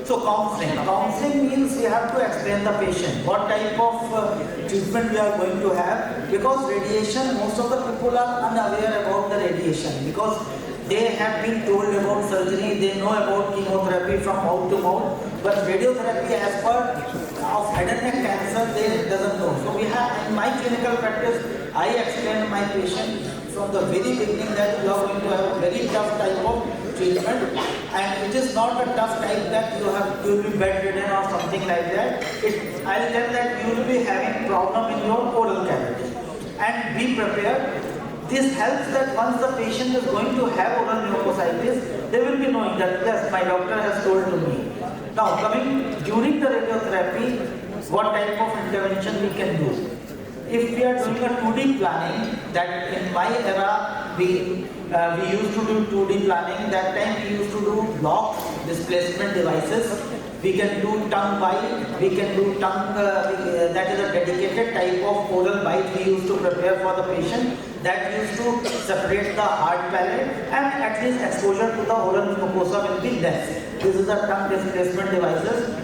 So counseling means we have to explain the patient what type of treatment we are going to have, because radiation, most of the people are unaware about the radiation, because they have been told about surgery, they know about chemotherapy from mouth to mouth, but radiotherapy as per of head and neck cancer, they doesn't know. So we have, in my clinical practice, I explain to my patient from the very beginning that you are going to have a very tough type of treatment, and it is not a tough type that you will be bedridden or something like that. I'll tell that you will be having problem in your oral cavity, and be prepared. This helps that once the patient is going to have oral mucositis, they will be knowing that yes, my doctor has told to me. Now coming during the radiotherapy, what type of intervention we can do? If we are doing a 2D planning, that in my era we used to do 2D planning. That time we used to do block displacement devices. We can do tongue bite, we can do tongue, that is a dedicated type of oral bite we used to prepare for the patient, that used to separate the hard palate, and at least exposure to the oral mucosa will be less. This is the tongue displacement devices.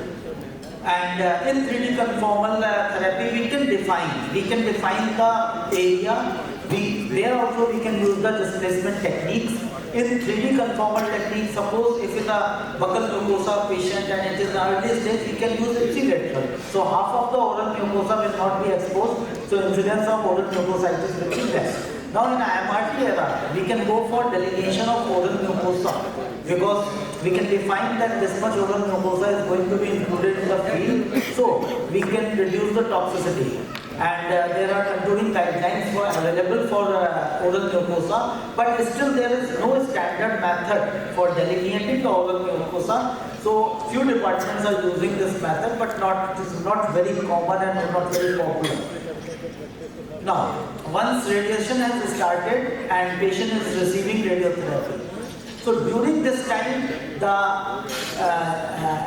And in 3D conformal therapy, we can define the area. There also we can use the displacement techniques. In 3D conformal technique, suppose if in a buccal mucosa patient and it is the early stage, we can use epigastrial. So half of the oral mucosa will not be exposed, so incidence of oral mucositis will be less. Now in IMRT era, we can go for delineation of oral mucosa, because we can define that this much oral mucosa is going to be included in the field, so we can reduce the toxicity. And there are controlling guidelines available for oral mucosa, but still there is no standard method for delineating the oral mucosa. So few departments are using this method, but it is not very common and not very popular. Now, once radiation has started and patient is receiving radiotherapy, so during this time, the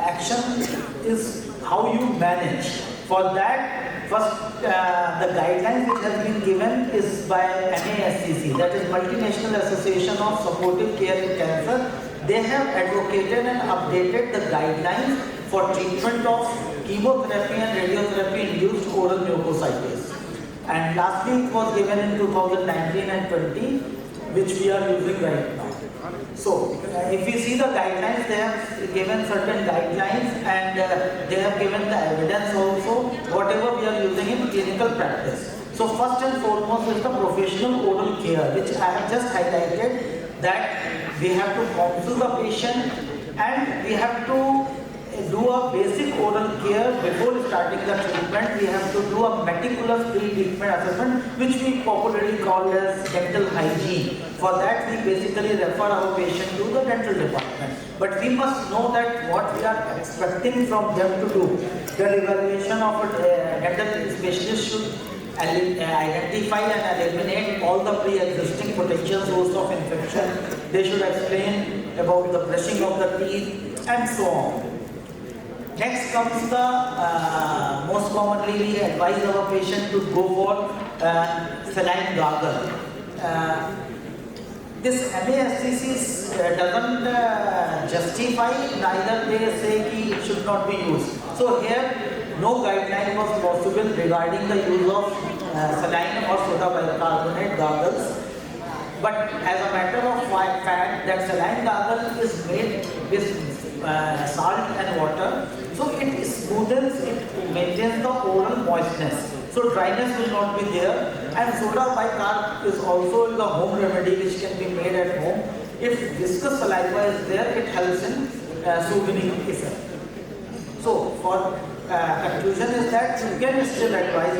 action is how you manage. For that, first the guidelines which has been given is by NASCC, that is Multinational Association of Supportive Care in Cancer. They have advocated and updated the guidelines for treatment of chemotherapy and radiotherapy induced oral mucositis. And lastly, it was given in 2019 and 20, which we are using right now. So, if we see the guidelines, they have given certain guidelines, and they have given the evidence also, whatever we are using in clinical practice. So, first and foremost is the professional oral care, which I have just highlighted, that we have to counsel the patient and we have to do a basic oral care before starting the treatment. We have to do a meticulous pre-treatment assessment, which we popularly call as dental hygiene. For that, we basically refer our patient to the dental department. But we must know that what we are expecting from them to do. The evaluation of a dental specialist should identify and eliminate all the pre-existing potential source of infection. They should explain about the brushing of the teeth and so on. Next comes the most commonly we advise our patient to go for saline gargle. This MASCC doesn't justify, neither they say that it should not be used. So here no guideline was possible regarding the use of saline or soda bicarbonate gargles. But as a matter of fact, that saline gargle is made with salt and water, So it smoothens, it maintains the oral moistness. So dryness will not be there. And soda bicarb is also the home remedy which can be made at home. If viscous saliva is there, it helps in soothing effect. So for conclusion is that you can still advise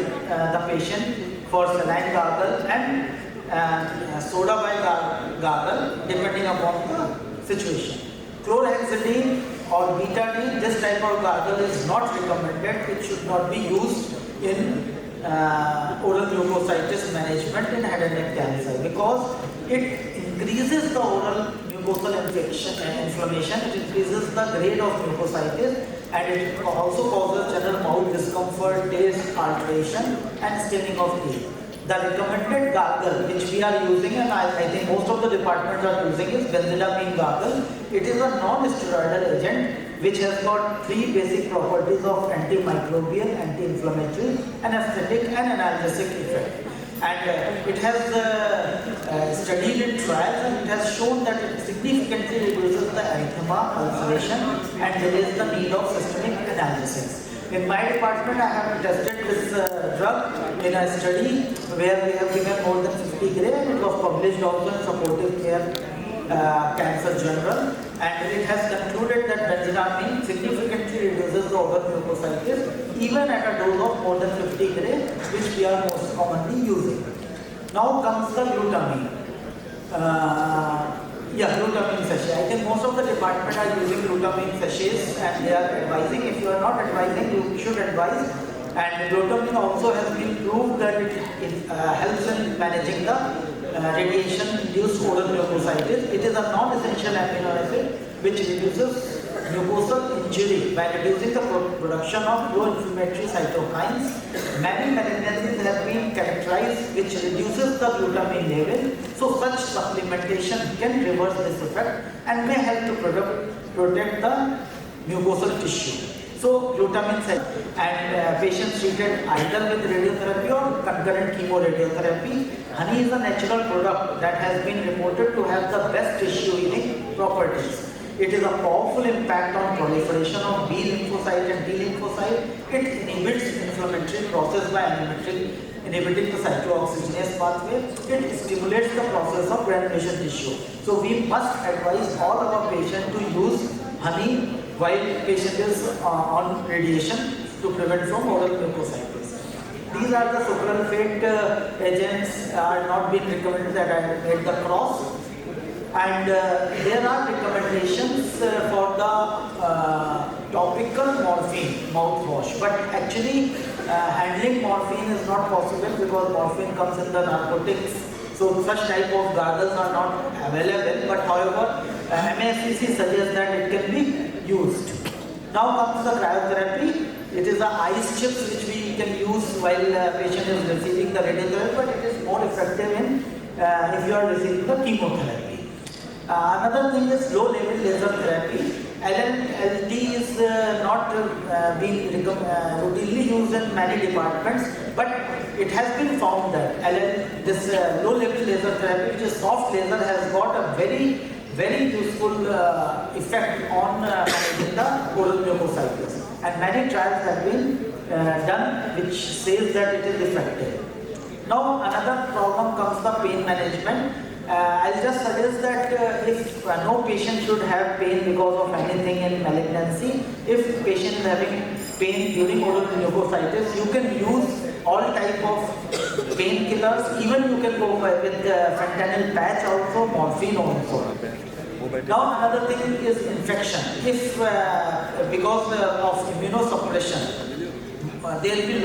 the patient for saline gargle and soda bicarb depending upon the situation. Chlorhexidine or betadine, this type of gargle is not recommended. It should not be used in oral mucositis management in head and neck cancer because it increases the oral mucosal inflammation, it increases the grade of mucositis, and it also causes general mouth discomfort, taste alteration, and staining of teeth. The recommended gargle which we are using, and I think most of the departments are using, is benzidamine gargle. It is a non-steroidal agent which has got 3 basic properties of antimicrobial, anti-inflammatory, anesthetic and analgesic effect. And it has studied in trials and it has shown that it significantly reduces the erythema, ulceration, and there is the need of systemic analgesics. In my department, I have tested this drug in a study where we have given more than 50 gray, and it was published also in Supportive Care Cancer Journal, and it has concluded that benzidamine significantly reduces the oral mucositis even at a dose of more than 50 gray, which we are most commonly using. Now comes the glutamine. Glutamine sachet. I think most of the department are using glutamine sachets and they are advising. If you are not advising, you should advise. And glutamine also has been proved that it helps in managing the radiation-induced oral mucositis. It is a non-essential amino acid which reduces mucosal injury by reducing the production of pro-inflammatory cytokines. Many malignancies have been characterized which reduces the glutamine level. So such supplementation can reverse this effect and may help to protect the mucosal tissue. So glutamine and patients treated either with radiotherapy or concurrent chemoradiotherapy. Honey is a natural product that has been reported to have the best tissue healing properties. It is a powerful impact on proliferation of B lymphocyte and T lymphocyte. It inhibits inflammatory process by inhibiting the cyclooxygenase pathway. It stimulates the process of granulation tissue. So we must advise all of our patients to use honey while patient is on radiation to prevent from oral mucositis. These are the sucralfate agents are not being recommended that I made the cross. And there are recommendations for the topical morphine mouthwash, but actually handling morphine is not possible because morphine comes in the narcotics. So such type of gargles are not available, but however MASCC suggests that it can be used. Now comes the cryotherapy. It is the ice chips which we can use while patient is receiving the radiotherapy, but it is more effective in if you are receiving the chemotherapy. Another thing is low level laser therapy. LNLT is not being routinely used in many departments, but it has been found that this low level laser therapy, which is soft laser, has got a very useful effect on managing the oral mucositis. And many trials have been done which says that it is effective. Now another problem comes the pain management. I'll just suggest that if no patient should have pain because of anything in malignancy, if patient is having pain during oral mucositis, you can use all type of painkillers. Even you can go with fentanyl patch also, morphine also. Now another thing is infection. If because of immunosuppression, there will be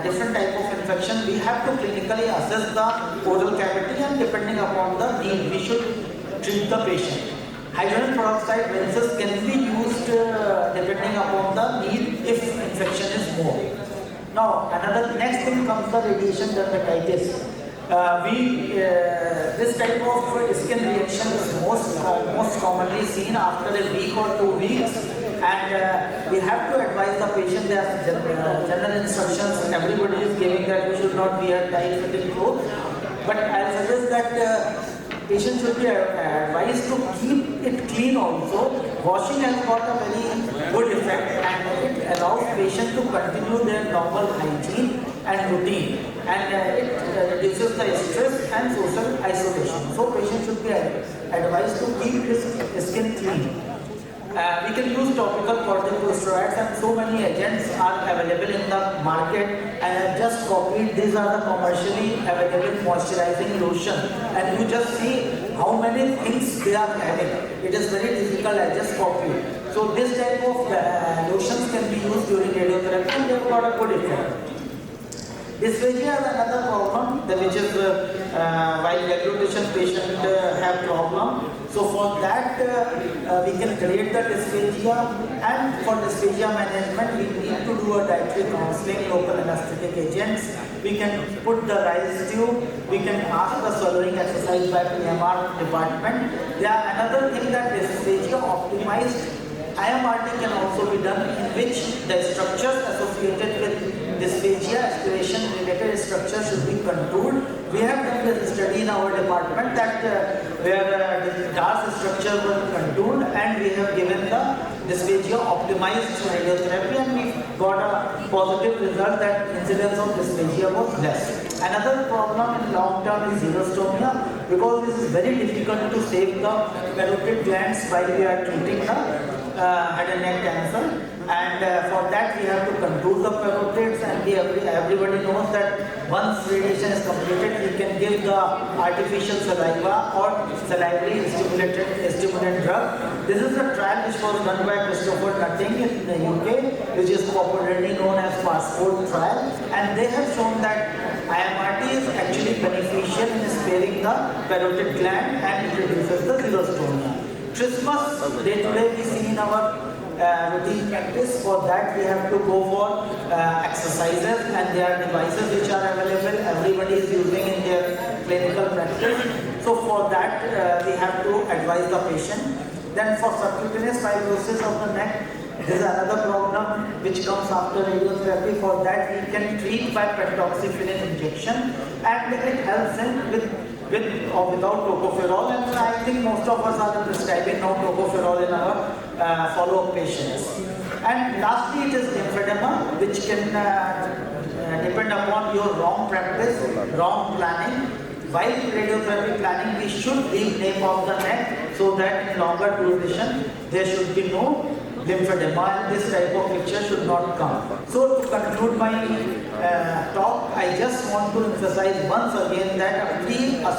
different type of infection. We have to clinically assess the oral cavity, and depending upon the need, we should treat the patient. Hydrogen peroxide rinses can be used depending upon the need if infection is more. Now, next thing comes the radiation dermatitis. This type of skin reaction is most commonly seen after a week or 2 weeks. And we have to advise the patient that general instructions everybody is giving that we should not wear tight-fitting clothes. But I suggest that patient should be advised to keep it clean also. Washing has got a very good effect and it allows patients to continue their normal hygiene and routine, and it reduces the stress and social isolation. So patients should be advised to keep his skin clean. We can use topical corticosteroids, and so many agents are available in the market, and I have just copied. These are the commercially available moisturizing lotion, and you just see how many things they are having. It is very difficult. I just copied. So this type of lotions can be used during radiotherapy, and they have got a good effect. Dysphagia is another problem, which is while agglutination patient have problem. So for that we can create the dysphagia, and for dysphagia management we need to do a dietary counseling, local anesthetic agents. We can put the rice tube, we can ask the swallowing exercise by PMR department. Another thing that dysphagia optimized IMRT can also be done, in which the structures associated with dysphagia, aspiration related structures should be controlled. We have done this study in our department that where the DARS structure was controlled, and we have given the dysphagia optimized radiotherapy, and we got a positive result that incidence of dysphagia was less. Another problem in long term is xerostomia, because this is very difficult to save the parotid glands while we are treating the head and neck cancer, and for that we have to control the parotids, and everybody knows that once radiation is completed we can give the artificial saliva or salivary stimulant drug. This is a trial which was done by Christopher Nutting in the UK, which is popularly known as passport trial, and they have shown that IMRT is actually beneficial in sparing the parotid gland, and it reduces the xerostomia. Trismus, day-to-day we see in our routine practice. For that we have to go for exercises, and there are devices which are available, everybody is using in their clinical practice. So for that we have to advise the patient. Then for subcutaneous fibrosis of the neck, this is another problem which comes after radiotherapy. For that we can treat by pentoxifilin injection, and it helps in with or without tocopherol, and I think most of us are prescribing now tocopherol in our follow-up patients. And lastly, it is lymphedema, which can depend upon your wrong practice, wrong planning. While radiotherapy planning, we should leave nape of the neck, so that in longer duration there should be no lymphedema, and this type of picture should not come. So to conclude my talk, I just want to emphasize once again that a